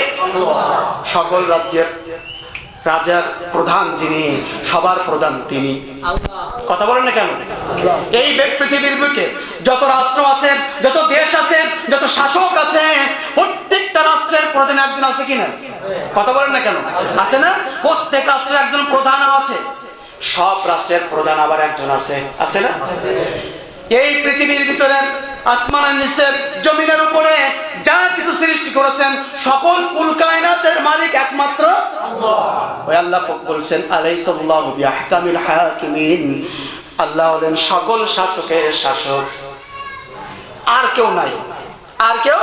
সকল রাজ্যের রাজার প্রধান যিনি, সবার প্রধান তিনি। কথা বলেন না কেন? এই পৃথিবীর বুকে যত রাষ্ট্র আছে, যত দেশ আছে, যত শাসক আছে, প্রত্যেকটা রাষ্ট্রের প্রধান একজন আছে কিনা? কথা বলেন না কেন? আছে না? প্রত্যেক রাষ্ট্রের একজন প্রধান আছে। সব রাষ্ট্রের প্রধান আবার একজন আছে, আছে না? এই পৃথিবীর ভিতরে আসমানের নিচে জমিনের উপরে যা কিছু সৃষ্টি করেছেন সকল কুল কায়নাতের মালিক একমাত্র আল্লাহ। ওই আল্লাহ বলছেন আলাইসাল্লাহু বিআহকামিল হাকিমিন, আল্লাহ হলেন সকল শাসকের শাসক, আর কেউ নাই, আর কেউ।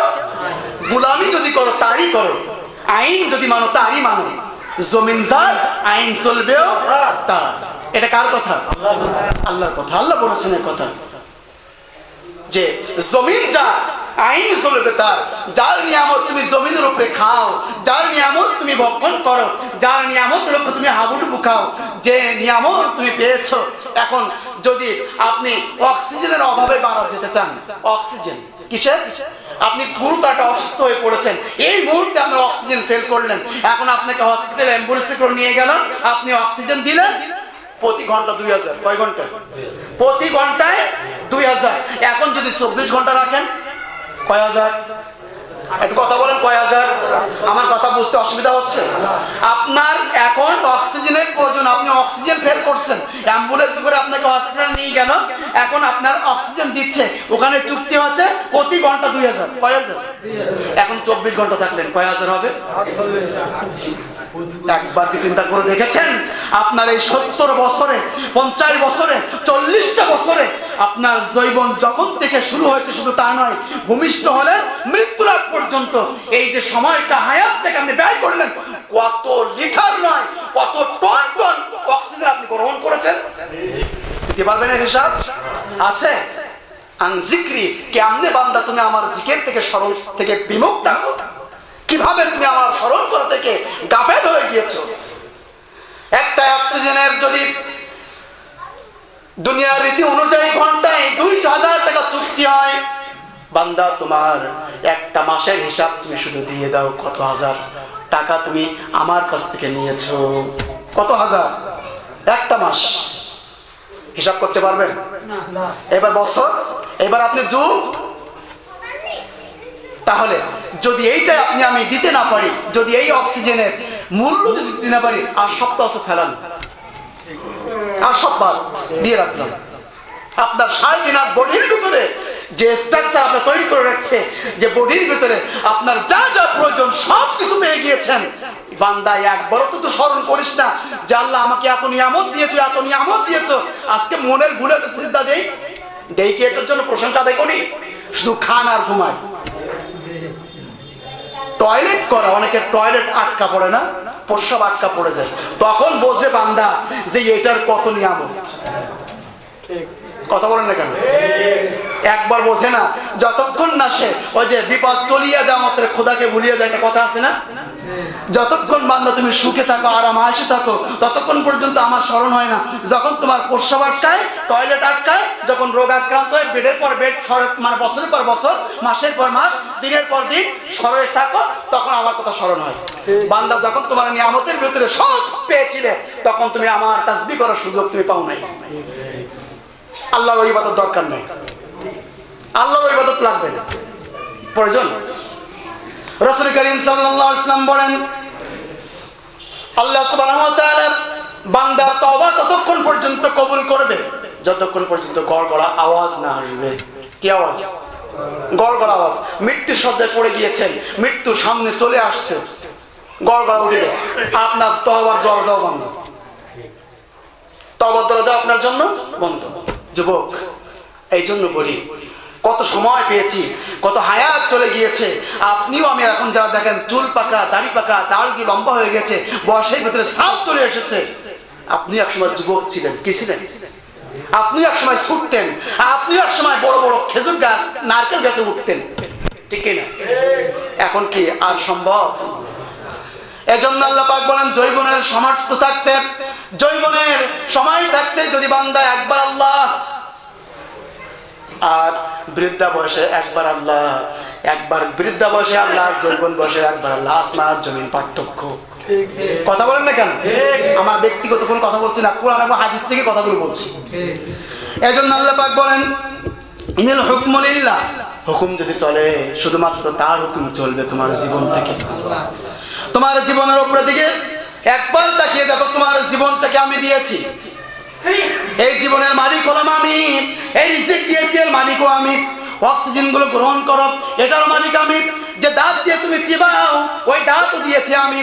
গোলামি যদি করো তারই করো, আইন যদি মানো তারই মানো, জমিন যার আইন চলবেও তার। এটা কার কথা? আল্লাহর কথা। আল্লাহ বলেছেন এই কথা যে জমিন যার আইন চলবে তার। যার নিয়ামত তুমি জমিনের উপরে খাও, যার নিয়ামত তুমি ভক্ষণ করো, যার নিয়ামতের উপরে তুমি হাবুডুবু খাও, যে নিয়ামত তুমি পেয়েছো। এখন যদি আপনি অক্সিজেনের অভাবে মারা যেতে চান, অক্সিজেন কিসের? আপনি গুরুতর একটা অসুস্থ হয়ে পড়েছেন, এই মুহূর্তে আপনার অক্সিজেন ফেল করলেন, এখন আপনাকে হসপিটাল অ্যাম্বুলেন্সে করে নিয়ে গেল, আপনি অক্সিজেন দিলেন প্রতি ঘন্টা 2000। কয় ঘন্টা? প্রতি ঘন্টায় 2000। এখন যদি 24 ঘন্টা রাখেন কয় হাজার? একটু কথা বলেন, কয় হাজার? আমার কথা বুঝতে অসুবিধা হচ্ছে? আপনার এখন অক্সিজেনের প্রয়োজন, আপনি অক্সিজেন ফেল করছেন, অ্যাম্বুলেন্স করে আপনাকে হসপিটালে নিয়ে গেল, এখন আপনার অক্সিজেন দিচ্ছে, ওখানে চুক্তি হচ্ছে প্রতি ঘন্টা 2000। কয় হাজার? এখন 24 ঘন্টা থাকলেন কয় হাজার হবে? একবার কি চিন্তা করে দেখেছেন আপনার এই 70 বছরে, 50 বছরে, 40টা বছরে আপনার জীবন যখন থেকে শুরু হয়েছে, শুধু তা নয়, ভূমিষ্ঠ হলেন মৃত্যুর আগ পর্যন্ত এই যে সময়টা হায়াত থেকে আপনি ব্যয় করলেন, কত লিটার নয় কত টন টন অক্সিজেন আপনি গ্রহণ করেছেন? দিতে পারবেন এর হিসাব? আছে? আন জিক্রি, কেমনে বান্দা তুমি আমার জিকির থেকে স্মরণ থেকে বিমুখ থাকো, কিভাবে তুমি আমার স্মরণ করা থেকে গাফেল হয়ে গিয়েছো। একটা অক্সিজেনের যদি দুনিয়ার রীতি অনুযায়ী ঘন্টায় 2000 টাকা চুক্তি হয়, বান্দা তোমার একটা মাসের হিসাব তুমি শুধু দিয়ে দাও, কত হাজার টাকা তুমি আমার কাছ থেকে নিয়েছো? কত হাজার? একটা মাস হিসাব করতে পারবেন? এবার বছর, এবার আপনি যুগ। তাহলে যদি এইটা আপনি আমি দিতে না পারি, যদি এই অক্সিজেনের মূল্য যদি দিতে না পারি, আর সব তো আছে ফেলান, আর সব বাদ দিয়ে রাখলাম। আপনার 3.5 বডির ভিতরে যে স্ট্রাকচার আপনি তৈরি করে রাখছে, যে বডির ভিতরে আপনার যা যা প্রয়োজন সব কিছু পেয়ে গিয়েছেন, বান্দা একবারও তো স্মরণ করিস না যে আল্লাহ আমাকে এত নিয়ামত দিয়েছো, এত নিয়ামত দিয়েছো, আজকে মনের ভুলে সিজদা দেই, দেই কি এটার জন্য প্রশংসা আদায় করি? শুধু খান আর ঘুমাই। টয়লেট করা, অনেকে টয়লেট আটকা পড়ে না, প্রস্রাব আটকা পড়ে যায়, তখন বোঝে বান্দা যে এটার কত নিয়ামত। কথা বলেন না কেন? একবার বোঝে না, যতক্ষণ না সে ওই যে বিপদ চলিয়ে যাওয়া মাত্র খোদাকে ভুলিয়ে যায়, একটা কথা আছে না? যতক্ষণ বান্দা তুমি সুখে থাকো, আরাম আয়েশে থাকো, ততক্ষণ পর্যন্ত আমার স্মরণ হয় না। যখন তোমার প্রস্রাব আটকায়, টয়লেট আটকায়, যখন রোগ আক্রান্ত হয়, বেডের পর বেড, মানে বছরের পর বছর, মাসের পর মাস, দিনের পর দিন স্মরণে থাকো, তখন আমার কথা স্মরণ হয়। বান্দা যখন তোমার নিয়ামতের ভিতরে সব পেয়েছিলে, তখন তুমি আমার তাসবিহ করার সুযোগ তুমি পাও নাই। আল্লাহর ইবাদত দরকার নেই, আল্লাহর ইবাদত লাগবে না, প্রয়োজন। রাসূল করিম সাল্লাল্লাহু আলাইহি ওয়াসাল্লাম বলেন, আল্লাহ সুবহানাহু ওয়া তাআলা বান্দার তওবা ততক্ষণ পর্যন্ত কবুল করবে যতক্ষণ পর্যন্ত গড়গড়া আওয়াজ না আসবে। কি আওয়াজ? গড়গড়া আওয়াজ। মৃত্যু সজ্জায় পড়ে গিয়েছেন, মৃত্যু সামনে চলে আসছে, গড়গড়া উঠে গেছে, আপনার তওবার দরজা বন্ধ, তওবার দরজা আপনার জন্য বন্ধ। যুবক, এই জন্য বলি, কত সময় পেয়েছি, কত হায়াত চলে গিয়েছে। আপনিও আমি এখন যারা দেখেন চুল পাকা, দাড়ি পাকা, দাড়ি লম্বা হয়ে গেছে, বয়সের ভিতরে সাপ চলে এসেছে, আপনি একসময় যুবক ছিলেন, কি ছিলেন? আপনি একসময় ছুটতেন, আপনি একসময় বড় বড় খেজুর গাছ, নারকেল গাছে উঠতেন, ঠিক না? এখন কি আর সম্ভব? এজন্য আল্লাহ পাক বলেন, যৌবনের সামর্থ্য থাকতে, যৌবনের সময় থাকতে যদি বান্দা একবার আল্লাহ, আর বৃদ্ধা বয়সে একবার আল্লাহ, একবার বৃদ্ধা বয়সে আল্লাহ, যৌবন বয়সে একবার আল্লাহ, আসমান আর জমিন পার্থক্য। কথা বলেন না কেন? আমার ব্যক্তিগত কোনো কথা বলছি না, কোরআন এবং হাদিস থেকে কথাগুলো বলছি। এজন্য আল্লাহ পাক বলেন, ইনিল হুকমু লিল্লাহ, হুকুম যদি চলে শুধুমাত্র তার হুকুম চলবে তোমার জীবন থেকে। তোমার জীবনের উপরের দিকে একবার তাকিয়ে দেখো, তোমার জীবনটাকে আমি দিয়েছি, এই জীবনের মালিক হলাম আমি, এই রিজিক দিয়েছি এর মালিকও আমি, অক্সিজেন গুলো গ্রহণ করো এটার মালিক আমি, যে দাঁত দিয়ে তুমি চিবাও ওই দাঁতও দিয়েছি আমি।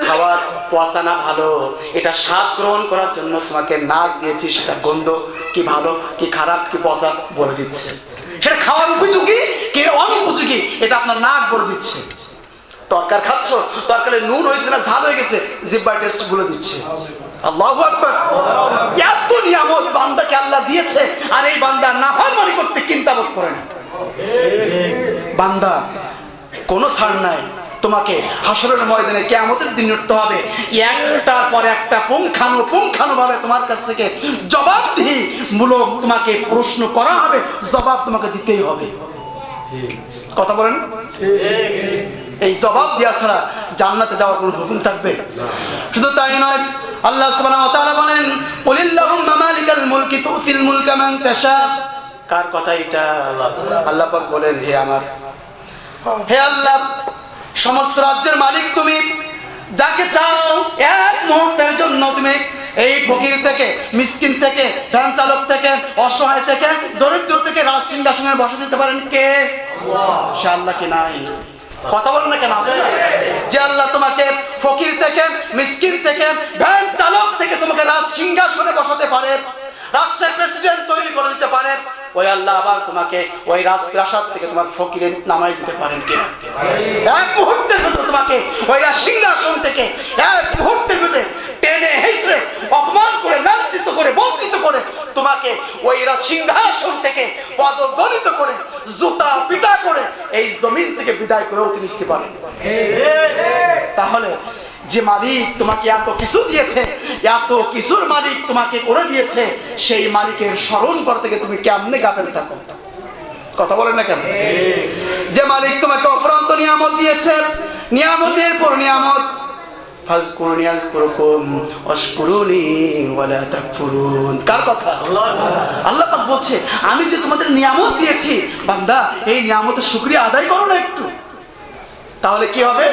খাবার পচানা ভালো, এটা স্বাদ গ্রহণ করার জন্য তোমাকে নাক দিয়েছি, সেটা গন্ধ কি ভালো কি খারাপ কি পচা বলে দিচ্ছে, সেটা খাওয়ার উপযোগী কি অনুপযোগী এটা আপনার নাক বলে দিচ্ছে। তরকার খাচ্ছ, তরকারে নুন হয়েছে না ঝাল হয়ে গেছে, জিহ্বার টেস্ট বলে দিচ্ছে। আল্লাহু আকবার। এত নিয়ামত বান্দাকে আল্লাহ দিয়েছে, আর এই বান্দা নাফরমানি করতে চিন্তা বোধ করে না। বান্দা কোনো ছাড় নাই, তোমাকে হাসরের ময়দানে কিয়ামতের দিন উঠতে হবে, একটার পর একটা পুঙ্খানুপুঙ্খানুভাবে তোমার কাছ থেকে জবাবদিহি মূলক তোমাকে প্রশ্ন করা হবে, জবাব তোমাকে দিতেই হবে। কথা বলেন, এই জবাব দেওয়া ছাড়া জান্নাতে যাওয়ার কোনো হুকুম থাকবে? শুধু তাই নয়, আল্লাহ সুবহানাহু ওয়া তাআলা বলেন, কুলিল্লাহুম্মা মালিকাল মুলকি তুতিল মুলকা মান তাশা। কার কথা এটা? আল্লাহ পাক বলেন, হে আল্লাহ, সমস্ত রাজ্যের মালিক তুমি, যাকে চাও এক মুহূর্তের জন্য তুমি এই ফকির থেকে, মিসকিন থেকে, ভ্যান চালক থেকে, অসহায় থেকে, দরিদ্র থেকে রাজ সিংহাসনে বসে দিতে পারেন কে? সে আল্লাহ কি নাই? কথা বলেন না কেন? আছে যে আল্লাহ তোমাকে ফকির থেকে, মিসকিন থেকে, ভ্যান চালক থেকে তোমাকে রাজ সিংহাসনে বসাতে পারে, রাষ্ট্রের প্রেসিডেন্ট তৈরি করে দিতে পারে, ওই আল্লাহ আবার তোমাকে ওই রাজপ্রাসাদ থেকে তোমার ফকিরে নামাই দিতে পারেন কিনা? এক মুহূর্তের ভিতরে তোমাকে ওই সিংহাসন থেকে এক মুহূর্তের ভিতরে টেনে হেসড়ে অপমান করে, লাঞ্ছিত করে, বঞ্চিত করে তোমাকে ওই সিংহাসন থেকে পদদলিত করে, জুতা পিটা করে এই জমিন থেকে বিদায় করেও তিনি দিতে পারেন। তাহলে যে মালিক তোমাকে এত কিছু দিয়েছে, এত কিছুর মালিক তোমাকে করে দিয়েছে, সেই মালিকের স্মরণ করতে থেকে তুমি কেমনে গাফেল থাকো? কথা বলেন না কেন? যে মালিক তোমাকে অফুরন্ত নিয়ামত দিয়েছে, নিয়ামতের পর নিয়ামত, ফাজকুরনি আযকুরকুম ওয়াশকুরুনি ওয়ালা তাকফুরুন। কার কথা? আল্লাহ পাক বলছে, আমি যে তোমাদের নিয়ামত দিয়েছি বান্দা, এই নিয়ামতের শুকরিয়া আদায় করো না একটু, তাহলে কি হবে?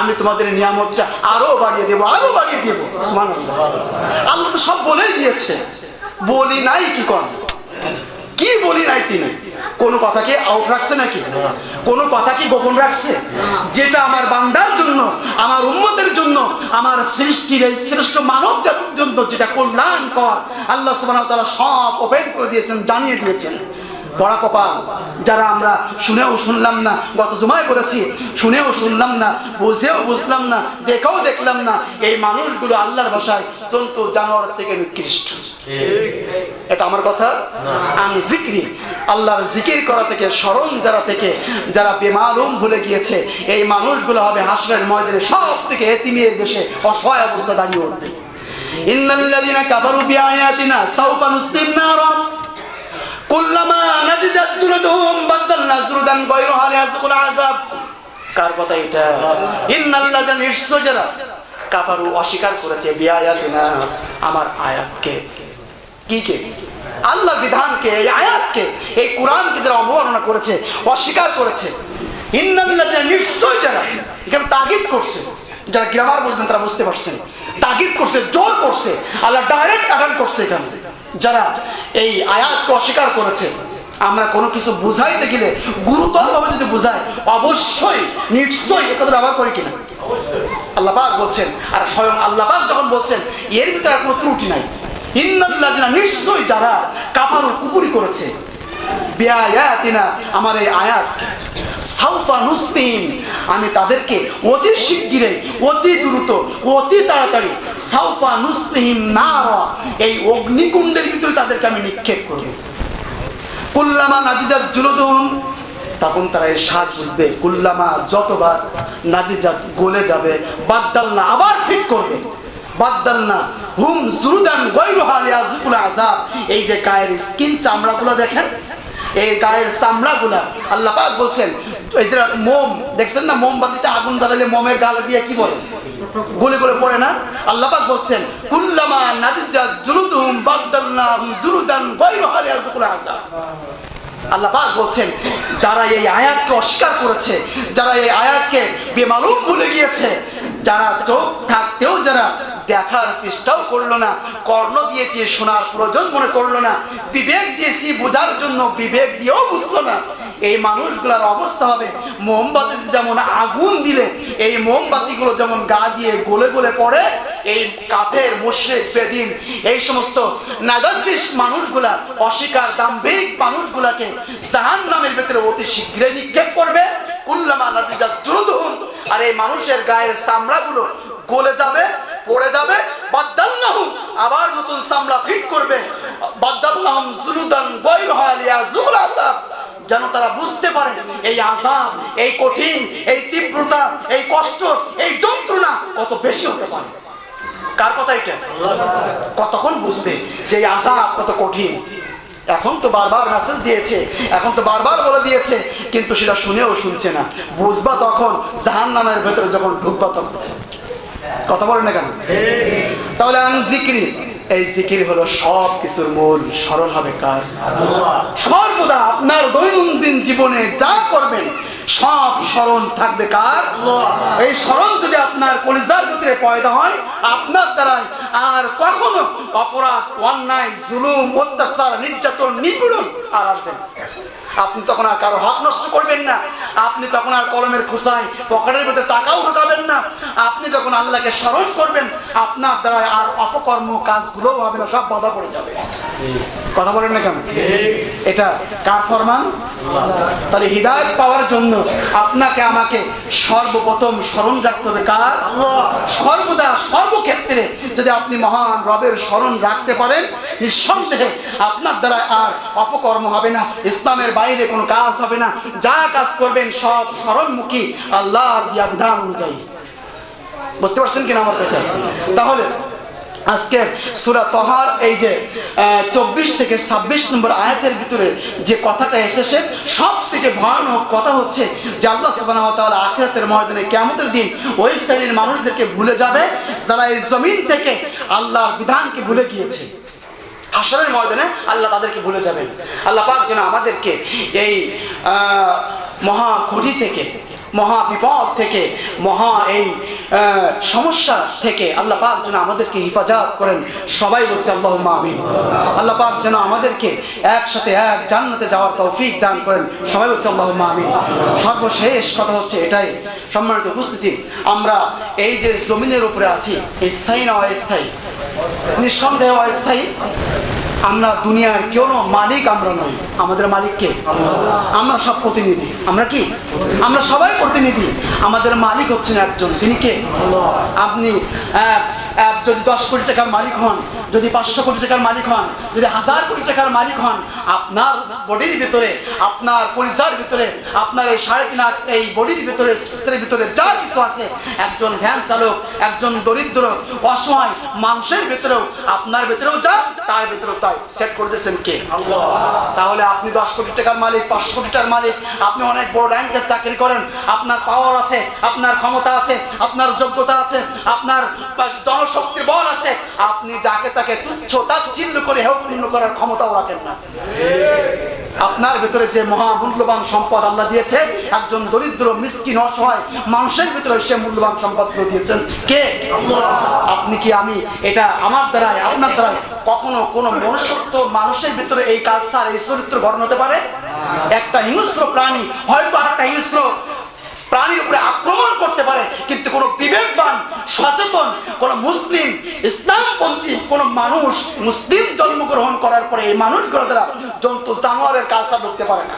আমি তোমাদের নিয়ামতটা আরো বাড়িয়ে দেবো, আরো বাড়িয়ে দেবো। সুবহানাল্লাহ। আল্লাহ তো সব বলেই দিয়েছে, বলি নাই কি কোন? কি বলি নাই? তিনি কোন কথা কি আউট রাখছে নাকি? কোন কথা কি গোপন রাখছে? যেটা আমার বান্দার জন্য, আমার উম্মতের জন্য, আমার সৃষ্টির এই শ্রেষ্ঠ মানব জাতির জন্য যেটা কল্যাণকর, আল্লাহ সুবহানাহু ওয়া তাআলা সব ওপেন করে দিয়েছেন, জানিয়ে দিয়েছেন। বড় কপাল যারা আমরা শুনেও শুনলাম না, গত জুমায় করেছি, শুনেও শুনলাম না, বুঝেও বুঝলাম না, দেখেও দেখলাম না, এই মানুষগুলো আল্লাহর ভাষায় জন্তু জানোয়ার থেকে নিকৃষ্ট। এটা আমার কথা? আন জিকরি, আল্লাহর জিকির করা থেকে, স্মরণ যারা থেকে, যারা বেমালুম ভুলে গিয়েছে, এই মানুষগুলো হবে হাসরের ময়দানে সব থেকে এতিমের বেশে অসহায় অবস্থা দাঁড়িয়ে উঠবে। ইন্নাল্লাযীনা কাফারু বিআয়াতিনা সাওফা নুসলিম নারা কুল্লামা নাদিজাত জুলুদুহুম বাদদালনা জুলুদান গায়রাহা লিয়াযুকুল আযাব। কার কথা এটা? ইন্নাল্লাযীনা নিশ্চয়রা কাফারু, অস্বীকার করেছে, বিআয়াতিনা, আমার আয়াতকে। কি কে? আল্লাহ বিধানকে, এই আয়াতকে, এই কোরআনকে যারা অবমাননা করেছে, অস্বীকার করেছে। ইন্নাল্লাযীনা নিশ্চয়রা, এখানে তাগিদ করছে, যারা গ্রামার বুঝবেন তারা বুঝতে পারছেন, তাগিদ করছে, জোর করছে, আল্লাহ ডাইরেক্ট অ্যাটাক করছে এখানে। যারা এই আয়াতকে অস্বীকার করেছে, আমরা কোনো কিছু বুঝাইতে গেলে গুরুতরভাবে যদি বুঝাই, অবশ্যই নিশ্চয়ই এটা ব্যবহার করি কিনা? আল্লাহ পাক বলছেন, আর স্বয়ং আল্লাহ পাক যখন বলছেন, এর ভিতরে কোনো ত্রুটি নাই। ইন্নাল্লাযীনা, নিশ্চয়ই যারা কাফারু, কুফরি করেছে, বিআয়াতিনা, আমার এই আয়াত, সাওফা নুসলিম, আমি তাদেরকে অতি শিগগিরই, অতি দ্রুত, অতি তাড়াতাড়ি, সাওফা নুসলিম নারা, এই অগ্নিকুণ্ডের ভিতরে তাদেরকে আমি নিক্ষেপ করব। কুল্লামা নাদিজাত জুলুদুহুম, তখন তারা এর স্বাদ বুঝবে। কুল্লামা, যতবার, নাদিজাত, গলে যাবে, বাদদালনা, আবার ঠিক করবে, বাদদালনা হুম জুলুদান গায়রাহা লিয়াযুকুল আযাব। এই যে গায়ের স্কিন, চামড়াগুলো দেখেন, এই গায়ের চামড়াগুলা আল্লাহ পাক বলছেন, এই যে মোম দেখছেন না, মোমবাতিতে আগুন জ্বালালে মোমের গাল দিয়ে কি বলে, গলে গলে পড়ে না? আল্লাহ পাক বলছেন, কুল্লামা নাদিজাত জুলুদুহুম বাদদালনাহুম জুলুদান গায়রাহা লিয়াযুকুল আযাব। আল্লাহ পাক বলছেন, যারা এই আয়াতকে অস্বীকার করেছে, যারা এই আয়াতকে বেমালুম ভুলে গিয়েছে, যারা চোখ থাকতেও যারা দেখার চেষ্টাও করলো না, কর্ণ দিয়েছি শোনার প্রয়োজন মনে করলো না, বিবেক দিয়েছি বোঝার জন্য বিবেক দিয়েও বুঝলো না। এই মানুষগুলোর অবস্থা হবে মোমবাতি যেমন আগুন দিলে এই মোমবাতিগুলো যেমন গা দিয়ে গলে গলে পড়ে, এই কাফের মুশরিক বেদিন এই সমস্ত নাদাসিস মানুষগুলা, অস্বীকার দাম্ভিক মানুষগুলাকে জাহান্নামের ভিতরে অতি শীঘ্রই নিক্ষেপ করবে। কুল্লামা নাদিজাত জুলুদুহুম, আর এই মানুষের গায়ের চামড়াগুলো গলে যাবে, পড়ে যাবে। বাদদালনাহুম, আবার নতুন চামড়া ফিট করবে। বাদদালনাহুম জুলুদান গায়রাহা লিয়াযুকুল আযাব, যেন তারা বুঝতে পারে এই আযাব, এই কঠিন, এই তীব্রতা, এই কষ্ট, এই যন্ত্রণা কত বেশি হতে পারে। কার কথা এটা? কতক্ষণ বুঝবে যে এই আযাব কত কঠিন? এখন তো বারবার মেসেজ দিয়েছে, এখন তো বারবার বলে দিয়েছে, কিন্তু সেটা শুনেও শুনছে না। বুঝবা তখন জাহান্নামের ভেতরে যখন ঢুকবা তখন। কথা বলে না কেন? তাহলে জিকির, এই জিকির হলো সব কিছুর মূল। স্মরণ হবে কার? সর্বদা আপনার দৈনন্দিন জীবনে যা করবেন সব স্মরণ থাকবে কার? এই স্মরণ যদি আপনার কলিজার ভিতরে পয়দা হয়, আপনার দ্বারাই আর কখনো অপরাধ, অন্যায়, জুলুম, অত্যাচার, নির্যাতন, নিপীড়ন আর আসবে না। আপনি তখন আর কারো হক নষ্ট করবেন না, আপনি তখন আর কলমের খোসায় পকেটের ভিতরে টাকাও ঢোকাবেন না। আপনি যখন আল্লাহকে স্মরণ করবেন, আপনার দ্বারা আর অপকর্ম কাজগুলোও হবে না, সব বাধা পড়ে যাবে। কথা বলেন না কেন? এটা কার ফরমান? তাহলে হিদায়াত পাওয়ার জন্য আপনাকে আমাকে সর্বপ্রথম স্মরণ রাখতে হবে কার? সর্বদা সর্বক্ষেত্রে যদি আপনি মহান রবের স্মরণ রাখতে পারেন, নিঃসন্দেহে আপনার দ্বারা আর অপকর্ম হবে না, ইসলামের বাইরে কোনো কাজ হবে না। যা কাজ করবেন সব স্মরণমুখী আল্লাহর দেয়া বিধান অনুযায়ী। বুঝতে পারছেন কিনা আমার কথা? তাহলে আজকে সূরা তাহার এই যে 24 থেকে 26 নম্বর আয়াতের ভিতরে যে কথাটা এসেছে, সব থেকে ভয়ানক কথা হচ্ছে যে আল্লাহ সুবহানাহু ওয়া তাআলা আখিরাতের ময়দানে কিয়ামতের দিন ওই শ্রেণীর মানুষদেরকে ভুলে যাবে যারা এই জমিন থেকে আল্লাহর বিধানকে ভুলে গিয়েছে। হাসরের ময়দানে আল্লাহ তাদেরকে ভুলে যাবেন। আল্লাহ পাক যেন আমাদেরকে এই মহা ক্ষতি থেকে, মহা বিপদ থেকে, মহা এই সমস্যা থেকে আল্লাহ পাক যেন আমাদেরকে হেফাজত করেন। সবাই বলছে আল্লাহুম্মা আমিন। আল্লাহ পাক যেন আমাদেরকে একসাথে এক জান্নাতে যাওয়ার তৌফিক দান করেন। সবাই বলছে আল্লাহুম্মা আমিন। সর্বশেষ কথা হচ্ছে এটাই, সম্মানিত উপস্থিতি, আমরা এই যে জমিনের উপরে আছি, স্থায়ী না অস্থায়ী? নিঃসন্দেহে অস্থায়ী। আমরা দুনিয়ার কোনো মালিক আমরা নই। আমাদের মালিক কে? আমরা সব প্রতিনিধি। আমরা কি? আমরা সবাই প্রতিনিধি। আমাদের মালিক হচ্ছেন একজন, তিনি কে? আপনি যদি 10 কোটি টাকার মালিক হন, যদি 500 কোটি টাকার মালিক হন, যদি 1000 কোটি টাকার মালিক হন, আপনার বডির ভিতরে, আপনার কলিজার ভিতরে, আপনার এই 3.5 এই বডির ভিতরে, শরীরের ভিতরে যা কিছু আছে, একজন ভ্যান চালক, একজন দরিদ্র অসহায় মানুষের ভিতরেও, আপনার ভিতরেও যা, তার ভিতরেও তাই সেট করে দিয়েছেন কে? আল্লাহ। তাহলে আপনি 10 কোটি টাকার মালিক, 500 কোটি টাকার মালিক, আপনি অনেক বড় ব্যাংকে চাকরি করেন, আপনার পাওয়ার আছে, আপনার ক্ষমতা আছে, আপনার যোগ্যতা আছে, আপনার জনশক্তির বল আছে, আপনি যাকে তাকে তুচ্ছ তাচ্ছিল্য করে হেয়পূর্ণ করার ক্ষমতাও রাখেন না। আপনার ভিতরে যে মহামূল্যবান সম্পদ আল্লাহ দিয়েছে, একজন দরিদ্র মিসকিন অসহায় মানুষের ভিতরে সে মূল্যবান সম্পদ দিয়েছেন কে? আল্লাহ। আপনি কি আমি এটা আমার দ্বারাই, আপনার দ্বারাই কখনো কোন মনুষ্যত্ব মানুষের ভিতরে এই কালচার, এই চরিত্র গঠন হতে পারে? একটা হিংস্র প্রাণী হয়তো আরেকটা হিংস্র প্রাণীর উপরে আক্রমণ করতে পারে, কিন্তু কোন বিবেকবান, সচেতন, কোন মুসলিম, ইসলামপন্থী কোন মানুষ মুসলিম জন্মগ্রহণ করার পরে এই মানুষগুলো দ্বারা জন্তু জানোয়ারের কালচার ঢুকতে পারে না।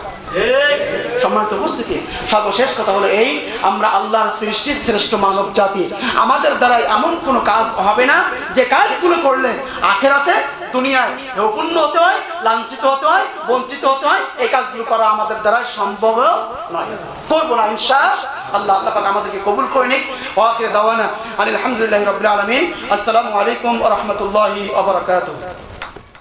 সম্মানিত উপস্থিতি, সর্বশেষ কথা হলো এই, আমরা আল্লাহর সৃষ্টির শ্রেষ্ঠ মানব জাতি, আমাদের দ্বারাই এমন কোনো কাজ হবে না যে কাজগুলো করলে আখেরাতে দুনিয়ায় হেয়পূর্ণ হতে হয়, লাঞ্ছিত হতে হয়, বঞ্চিত হতে হয়। এই কাজগুলো করা আমাদের দ্বারা সম্ভব নয়, করবো না ইনশাআল্লাহ। আল্লাহ পাক আমাদেরকে কবুল করে নিক। ওয়া আখিরু দাওয়ানা আলহামদুলিল্লাহি রাব্বিল আলামিন। আসসালামু আলাইকুম ওয়া রাহমাতুল্লাহি ওয়া বারাকাতুহু।